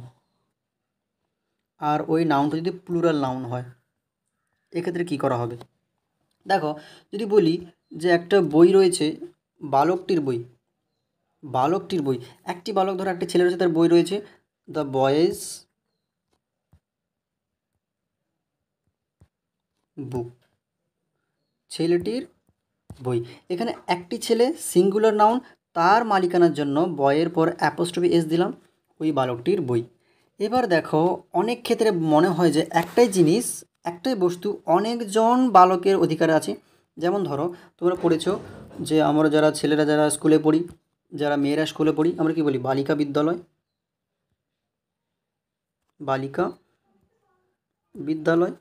[SPEAKER 1] আর ওই নাউনটা যদি প্লুরাল নাউন হয়, এক্ষেত্রে কী করা হবে। দেখো যদি বলি যে একটা বই রয়েছে, বালকটির বই, বালকটির বই, একটি বালক ধরো একটি ছেলে রয়েছে, তার বই রয়েছে দ্য বয়েজ বুক, ছেলেটির বই। এখানে একটি ছেলে সিঙ্গুলার নাউন, তার মালিকানার জন্য বয়ের পর অ্যাপোস্ট্রফি এস দিলাম, ওই বালকটির বই। এবার দেখো অনেক ক্ষেত্রে মনে হয় যে একটাই জিনিস, একটাই বস্তু অনেকজন বালকের অধিকারে আছে। যেমন ধরো তোমরা পড়েছো যে আমরা যারা ছেলেরা যারা স্কুলে পড়ি, যারা মেয়েরা স্কুলে পড়ি, আমরা কি বলি, বালিকা বিদ্যালয়, বালিকা বিদ্যালয়।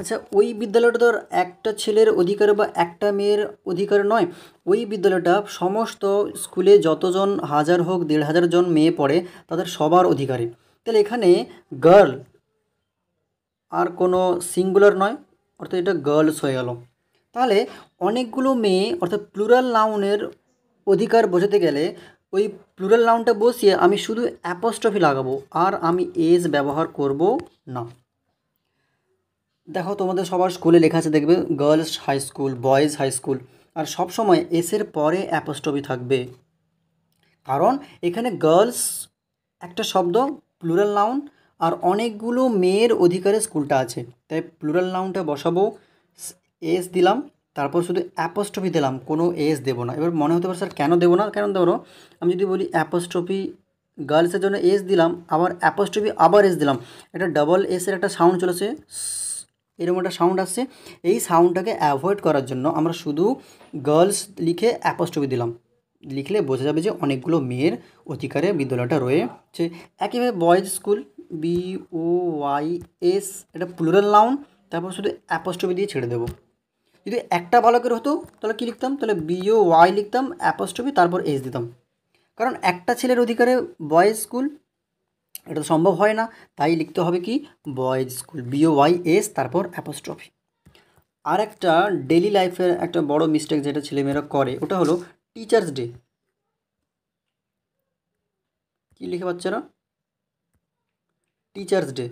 [SPEAKER 1] আচ্ছা, ওই বিদ্যালয়টা তো আর একটা ছেলের অধিকার বা একটা মেয়ের অধিকার নয়। ওই বিদ্যালয়টা সমস্ত স্কুলে যতজন, হাজার হোক 1,500 জন মেয়ে পড়ে, তাদের সবার অধিকারী। তাহলে এখানে গার্ল আর কোনো সিঙ্গুলার নয়, অর্থাৎ এটা গার্লস হয়ে গেল। তাহলে অনেকগুলো মেয়ে অর্থাৎ প্লুরাল নাউনের অধিকার বোঝাতে গেলে ওই প্লুরাল নাউনটা বসিয়ে আমি শুধু অ্যাপোস্ট্রফি লাগাবো, আর আমি এস ব্যবহার করব না। দেখো তোমাদের সবার স্কুলে লেখা আছে দেখবে girls high school, boys high school, আর সব সময় এসের পরে অ্যাপোস্ট্রফি থাকবে, কারণ এখানে গার্লস একটা শব্দ, প্লুরাল নাউন, আর অনেকগুলো মেয়ের অধিকারে স্কুলটা আছে, তাই প্লুরাল নাউনটা বসাবো, এস দিলাম, তারপর শুধু অ্যাপোস্ট্রফি দিলাম, কোনো এস দেবো না। এবার মনে হতে পারে স্যার কেন দেবো না, কেন দেবো না, আমি যদি বলি অ্যাপোস্ট্রফি গার্লসের জন্য এস দিলাম, আবার অ্যাপোস্ট্রফি আবার এস দিলাম, এটা ডাবল এসের একটা সাউন্ড চলেছে, এরকম একটা সাউন্ড আসছে, এই সাউন্ডটাকে অ্যাভয়েড করার জন্য আমরা শুধু গার্লস লিখে অ্যাপোস্ট্রফি দিলাম, লিখলে বোঝা যাবে যে অনেকগুলো মেয়ের অধিকারে বিদ্যালয়টা রয়েছে। একইভাবে বয়েজ স্কুল, বি ও ওয়াই এস, এটা প্লুরাল নাউন, তারপর শুধু অ্যাপোস্ট্রফি দিয়ে ছেড়ে দেবো। যদি একটা ভালো করে হতো তাহলে কী লিখতাম, তাহলে বিও ওয়াই লিখতাম, অ্যাপোস্ট্রফি তারপর এস দিতাম, কারণ একটা ছেলের অধিকারে বয়েজ স্কুল, এটা তো সম্ভব হয় না, তাই লিখতে হবে কি boys school, B O Y S তারপর অ্যাপোস্ট্রফি। আর একটা ডেলি লাইফের একটা বড় মিস্টেক যেটা ছেলেমেয়েরা করে, ওটা হলো টিচার্স ডে। কী লিখে বাচ্চারা, টিচার্স ডে।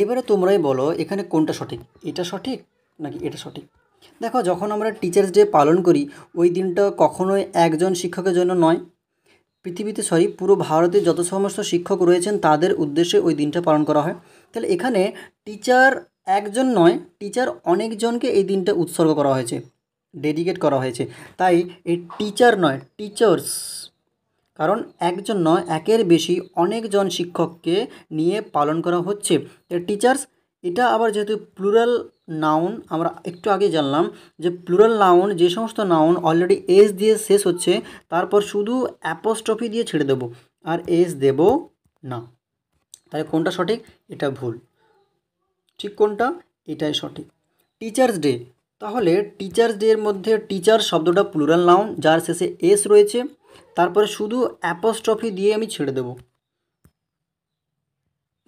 [SPEAKER 1] এবারে তোমরাই বলো এখানে কোনটা সঠিক, এটা সঠিক নাকি এটা সঠিক। দেখো যখন আমরা টিচার্স ডে পালন করি, ওই দিনটা কখনোই একজন শিক্ষকের জন্য নয়, পৃথিবীতে পুরো ভারতে যত সমস্ত শিক্ষক রয়েছেন তাদের উদ্দেশ্যে ওই দিনটা পালন করা হয়। তাহলে এখানে টিচার একজন নয়, টিচার অনেকজনকে এই দিনটা উৎসর্গ করা হয়েছে, ডেডিকেট করা হয়েছে, তাই এই টিচার নয় টিচার্স, কারণ একজন নয় একের বেশি অনেকজন শিক্ষককে নিয়ে পালন করা হচ্ছে। টিচার্স, এটা আবার যেহেতু প্লুরাল নাউন, আমরা একটু আগে জানলাম যে প্লুরাল নাউন যে সমস্ত নাউন অলরেডি এস দিয়ে শেষ হচ্ছে, তারপর শুধু অ্যাপোস্ট্রফি দিয়ে ছেড়ে দেবো, আর এস দেব না। তাহলে কোনটা সঠিক, এটা ভুল, ঠিক কোনটা, এটাই সঠিক। টিচার্স ডে, তাহলে টিচার্স ডে এর মধ্যে টিচার শব্দটা প্লুরাল নাউন যার শেষে এস রয়েছে, তারপরে শুধু অ্যাপোস্ট্রফি দিয়ে আমি ছেড়ে দেবো,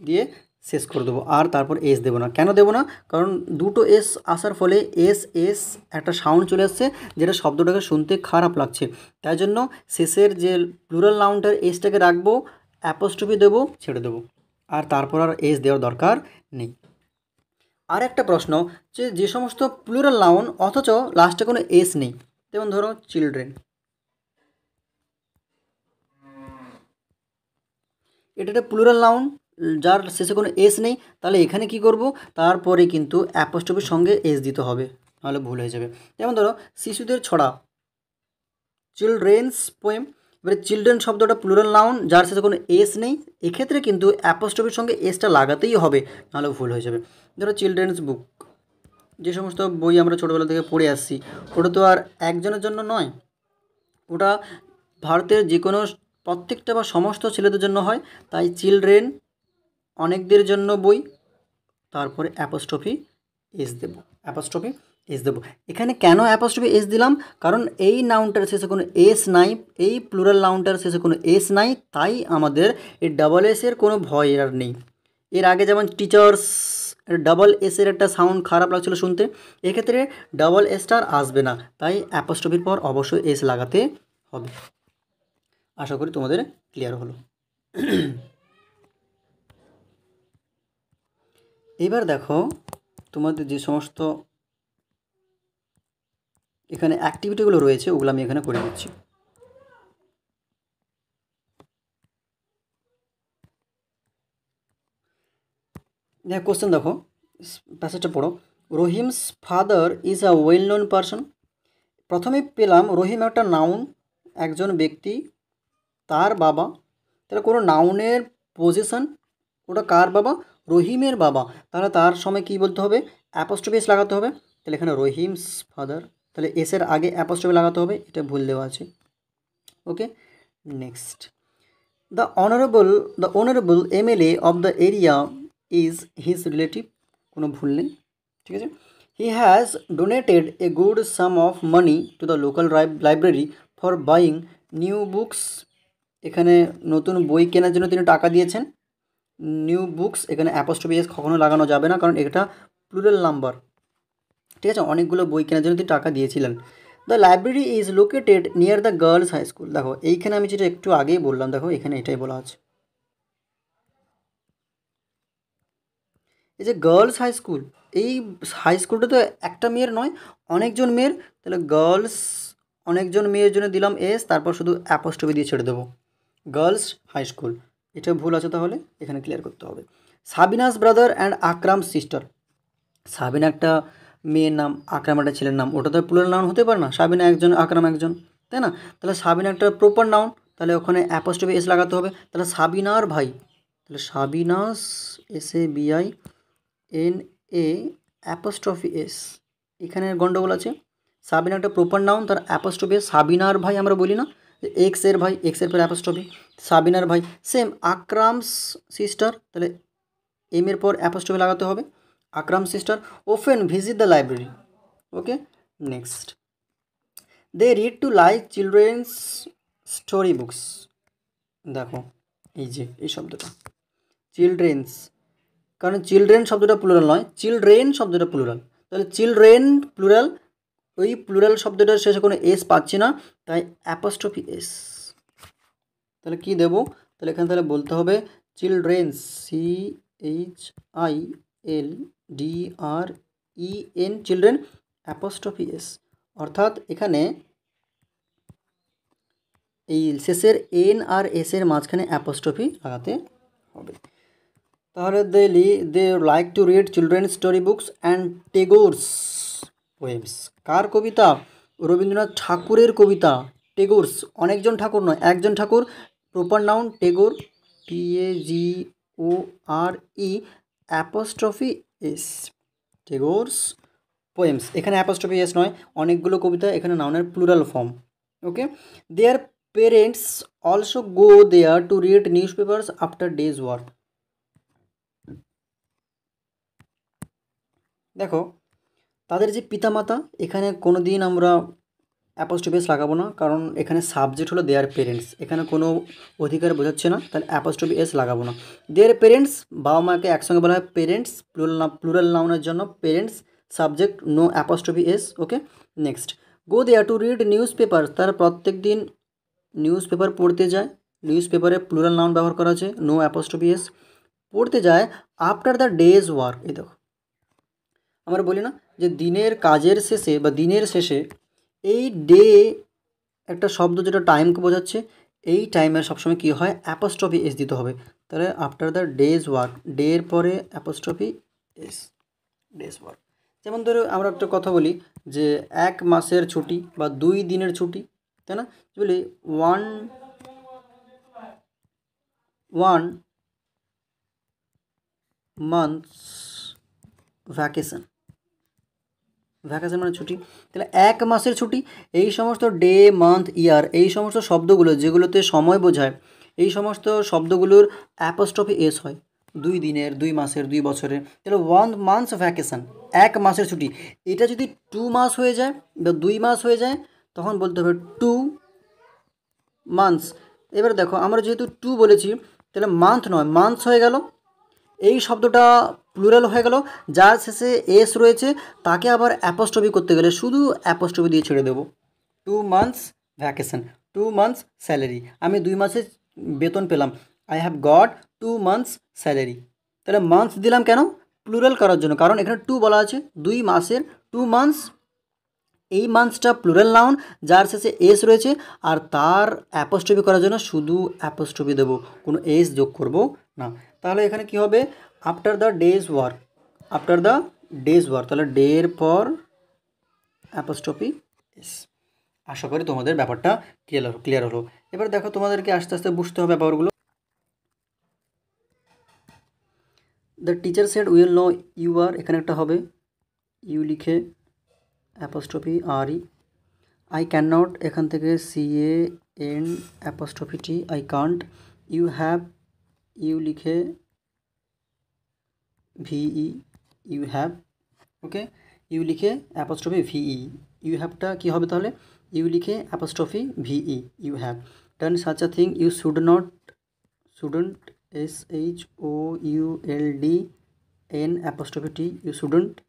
[SPEAKER 1] দিয়ে শেষ করে দেবো, আর তারপর এস দেবো না। কেন দেবো না, কারণ দুটো এস আসার ফলে এস এস একটা সাউন্ড চলে আসছে, যেটা শব্দটাকে শুনতে খারাপ লাগছে, তাই জন্য শেষের যে প্লুরাল নাউনটার এসটাকে রাখবো, অ্যাপোস্ট্রফি দেবো, ছেড়ে দেবো, আর তারপর আর এস দেওয়ার দরকার নেই। আর একটা প্রশ্ন, যে সমস্ত প্লুরাল নাউন অথচ লাস্টে কোনো এস নেই, যেমন ধরো চিলড্রেন, এটা একটা প্লুরাল নাউন যার শেষে কোনো এস নেই, তাহলে এখানে কি করব, তারপরে কিন্তু অ্যাপোস্ট্রফির সঙ্গে এস দিতে হবে, নাহলে ভুল হয়ে যাবে। যেমন ধরো শিশুদের ছড়া, চিলড্রেন্স পোয়েম, এবারে চিলড্রেন শব্দটা প্লুরাল নাউন যার সাথে কোনো এস নেই, এক্ষেত্রে কিন্তু অ্যাপোস্ট্রফির সঙ্গে এসটা লাগাতেই হবে, নাহলে ভুল হয়ে যাবে। ধরো চিলড্রেন্স বুক, যে সমস্ত বই আমরা ছোটোবেলা থেকে পড়ে আসছি, ওটা তো আর একজনের জন্য নয়, ওটা ভারতের যে কোনো প্রত্যেকটা বা সমস্ত ছেলেদের জন্য হয়, তাই চিলড্রেন অনেকদের জন্য বই, তারপরে অ্যাপোস্ট্রফি এস দেবো, অ্যাপোস্ট্রফি এস দেবো। এখানে কেন অ্যাপোস্ট্রফি এস দিলাম, কারণ এই নাউনটার শেষে কোনো এস নাই, এই প্লুরাল নাউনটার শেষে কোনো এস নাই, তাই আমাদের এই ডাবল এসের কোনো ভয় আর নেই। এর আগে যেমন টিচার্স, ডাবল এসের একটা সাউন্ড খারাপ লাগছিলো শুনতে, এক্ষেত্রে ডাবল এসটা আর আসবে না, তাই অ্যাপোস্ট্রফির পর অবশ্যই এস লাগাতে হবে। আশা করি তোমাদের ক্লিয়ার হলো। এবার দেখো তোমাদের যে সমস্ত এখানে অ্যাক্টিভিটিগুলো রয়েছে ওগুলো আমি এখানে করে দিচ্ছি। কোশ্চেন দেখো, প্যাসেজটা পড়ো। Rahim's father is a well known person. প্রথমে পেলাম রহিম একটা নাউন, একজন ব্যক্তি, তার বাবা, তাহলে কোনো নাউনের পজিশন, ওটা কার বাবা, রহিমের বাবা, তাহলে তার সময় কী বলতে হবে, অ্যাপোস্ট্রফি এস লাগাতে হবে, তাহলে এখানে রহিমস ফাদার, তাহলে এসের আগে অ্যাপোস্ট্রফি লাগাতে হবে, এটা ভুল দেওয়া আছে। Okay, next, the honourable MLA of the area is his relative, কোনো ভুল নেই, ঠিক আছে। He has donated a good sum of money to the local library for buying new books, এখানে নতুন বই কেনার জন্য তিনি টাকা দিয়েছেন, নিউ বুকস, এখানে অ্যাপোস্ট্রফি এস কখনো লাগানো যাবে না, কারণ এটা প্লুরাল নাম্বার, ঠিক আছে, অনেকগুলো বই কেনার জন্য তিনি টাকা দিয়েছিলেন। The library is located near the girls high school. দেখো এইখানে আমি যেটা একটু আগেই বললাম, দেখো এখানে এটাই বলা আছে, এই যে গার্লস হাই স্কুল, এই হাই স্কুলটা তো একটা মেয়ের নয়, অনেকজন মেয়ের, তাহলে গার্লস অনেকজন মেয়ের জন্য দিলাম এস, তারপর শুধু অ্যাপোস্ট্রফি দিয়ে ছেড়ে দেবো, গার্লস হাই স্কুল। এটা ভুল আছে, তাহলে এখানে ক্লিয়ার করতে হবে। Sabinus brother and Akram sister, Sabina একটা মেয়ের নাম, আকরাম একটা ছেলের নাম, ওটা তো প্লুরাল নাউন হতে পারে না, সাবিনা একজন আকরাম একজন, তাই না? তাহলে সাবিনা একটা প্রপার নাউন, তাহলে ওখানে অ্যাপোস্ট্রফি এস লাগাতে হবে, তাহলে সাবিনার ভাই, তাহলে Sabinus, SABI NA apostrophe S, এখানে গন্ডগোল আছে। সাবিনা একটা প্রপার নাউন, তার অ্যাপোস্ট্রফি এস, সাবিনার ভাই আমরা বলি না, এক্সের ভাই, এক্সের পর অ্যাপোস্ট্রফি, সাবিনার ভাই। সেম আকরামস সিস্টার, তাহলে এম এর পর অ্যাপোস্ট্রফি লাগাতে হবে, Akram sister often visit the library. Okay, next, they read to like children's story books. দেখো এই যে এই শব্দটা চিলড্রেন্স, কারণ চিলড্রেন শব্দটা প্লুরাল নয়, চিলড্রেন শব্দটা প্লুরাল, তাহলে চিলড্রেন প্লুরাল, ওই প্লুরাল শব্দটার শেষে কোনো এস পাচ্ছি না, তাই অ্যাপোস্ট্রফি এস। তাহলে কি দেবো, তাহলে এখানে তাহলে বলতে হবে children's, CHILDREN, children apostrophe S, অর্থাৎ এখানে এই শেষের এন আর এস এর মাঝখানে অ্যাপোস্ট্রফি লাগাতে হবে। তাহলে they like to read children story books and Tagore's poems. কার কবিতা? রবীন্দ্রনাথ ঠাকুরের কবিতা। টেগোরস, অনেকজন ঠাকুর নয়, একজন Thakur, proper noun Tagore, TAGORE apostrophe S, Tagore's poems, এখানে অ্যাপোস্ট্রফি এস নয়, অনেকগুলো কবিতা, এখানে নাউনের plural form. Okay, their parents also go there to read newspapers after day's work. দেখো তাদের যে পিতামাতা, এখানে কোনো দিন আমরা অ্যাপোস্ট্রফি এস লাগাবো না, কারণ এখানে সাবজেক্ট হলো দেয়ার পেরেন্টস, এখানে কোনো অধিকার বোঝাচ্ছে না, তাহলে অ্যাপোস্ট্রফি এস লাগাবো না। দেয়ার পেরেন্টস, বাবা মাকে একসঙ্গে বলা হয় পেরেন্টস, প্লুরাল নাউনের জন্য parents, subject no apostrophe S. Okay, next, go there to read newspaper, তারা প্রত্যেক দিন নিউজ পেপার পড়তে যায়, নিউজ পেপারে প্লুরাল নাউন ব্যবহার করা আছে, নো অ্যাপোস্ট্রফি এস, পড়তে যায় আফটার দ্য ডেজ ওয়ার্ক। এই দেখো আমরা বলি না যে দিনের কাজের শেষে বা দিনের শেষে, এই ডে একটা শব্দ যেটা টাইমকে বোঝাচ্ছে, এই টাইমের সবসময় কী হয়, অ্যাপোস্ট্রফি এস দিতে হবে, তাহলে after the days work, day এর পরে অ্যাপোস্ট্রফি এস, ডেজ ওয়ার্ক। যেমন ধরো আমরা একটা কথা বলি যে 1 মাসের ছুটি বা 2 দিনের ছুটি, তাই না, বলি ওয়ান মান্থস ভ্যাকেশন, ভ্যাকেশন মানে ছুটি, তাহলে 1 মাসের ছুটি। এই সমস্ত ডে, মান্থ, ইয়ার, এই সমস্ত শব্দগুলো যেগুলোতে সময় বোঝায়, এই সমস্ত শব্দগুলোর অ্যাপোস্ট্রফি এস হয়, 2 দিনের, 2 মাসের, 2 বছরের, তাহলে 1 মান্থস ভ্যাকেশন, 1 মাসের ছুটি। এটা যদি 2 মাস হয়ে যায় বা 2 মাস হয়ে যায়, তখন বলতে হবে 2 মান্থস। এবার দেখো আমরা যেহেতু 2 বলেছি, তাহলে মান্থ নয়, মান্থস হয়ে গেল, এই শব্দটা প্লুরাল হয়ে গেল, যার শেষে এস রয়েছে তাকে আবার অ্যাপোস্ট্রফি করতে গেলে শুধু অ্যাপোস্ট্রফি দিয়ে ছেড়ে দেবো। 2 মান্থস ভ্যাকেশন, 2 মান্থস স্যালারি, আমি 2 মাসের বেতন পেলাম, I have got 2 months salary. তাহলে মান্থস দিলাম কেন, প্লুরাল করার জন্য, কারণ এখানে 2 বলা আছে, 2 মাসের, 2 মান্থস, এই মান্থসটা প্লুরাল নাউন যার শেষে এস রয়েছে, আর তার অ্যাপোস্ট্রফি করার জন্য শুধু অ্যাপোস্ট্রফি দেবো, কোনো এস যোগ করব না। তাহলে এখানে কি হবে, after the days work, after the days work, তাহলে ডে এর পর অ্যাপোস্ট্রফি এস। আশা করি তোমাদের ব্যাপারটা ক্লিয়ার হলো। এবার দেখো তোমাদেরকে আস্তে আস্তে বুঝতে হবে ব্যাপারগুলো। The teacher said will know you are, এখানে একটা হবে ইউ লিখে apostrophe RE, I can not, এখান থেকে CAN apostrophe T, I can't, you have, you লিখে VE, you have. Okay, you লিখে অ্যাপোস্ট্রফি VE, ইউ হ্যাভটা কী হবে তাহলে, ইউ লিখে apostrophe VE, you have done such a thing, you shouldn't SHOULDN''T, you shouldn't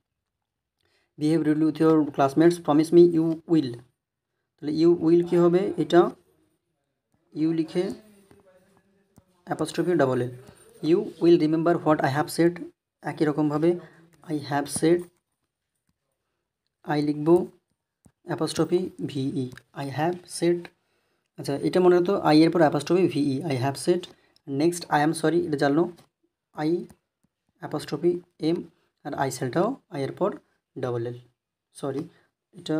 [SPEAKER 1] behave rudely with your classmates, promise me you will। তাহলে you will কী হবে, এটা ইউ লিখে apostrophe double L, you will remember what I have said. একই রকমভাবে I have said, I লিখব apostrophe ve, I have said. আচ্ছা, এটা মনে হতো আই এর পর apostrophe ve, I have said. Next I am sorry, এটা জানলো আই অ্যাপোস্ট্রফি এম, আর আই সেলটাও আই এর পর ডাবল এল, সরি এটা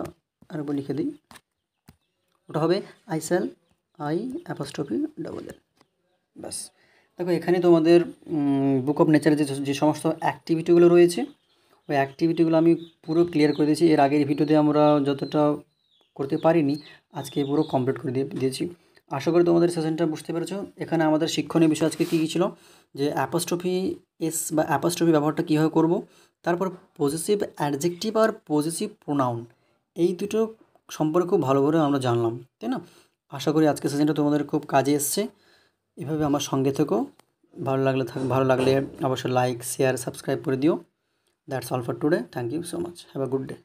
[SPEAKER 1] আরেকবার লিখে দিই, ওটা হবে I shall, I apostrophe double L. ব্যাস, দেখো এখানে তোমাদের বুক অফ নেচারে যে সমস্ত অ্যাক্টিভিটিগুলো রয়েছে ওই অ্যাক্টিভিটিগুলো আমি পুরো ক্লিয়ার করে দিয়েছি। এর আগের ভিডিওতে আমরা যতটা করতে পারিনি আজকে পুরো কমপ্লিট করে দিয়েছি। আশা করি তোমাদের সেশনটা বুঝতে পেরেছো। এখানে আমাদের শিক্ষণীয় বিষয় আজকে কী কী ছিল, যে অ্যাপোস্ট্রফি এস বা অ্যাপোস্ট্রফি ব্যবহারটা কীভাবে করব, তারপর পজিটিভ অ্যাডজেক্টিভ আর পজিটিভ প্রোনাউন এই দুটো সম্পর্কে খুব ভালো করে আমরা জানলাম, তাই না? আশা করি আজকের সেশনটা তোমাদের খুব কাজে এসছে। এভাবে আমার সঙ্গে থেকো, ভালো লাগলে অবশ্যই লাইক শেয়ার সাবস্ক্রাইব করে দিও। That's all for today, thank you so much, have a good day.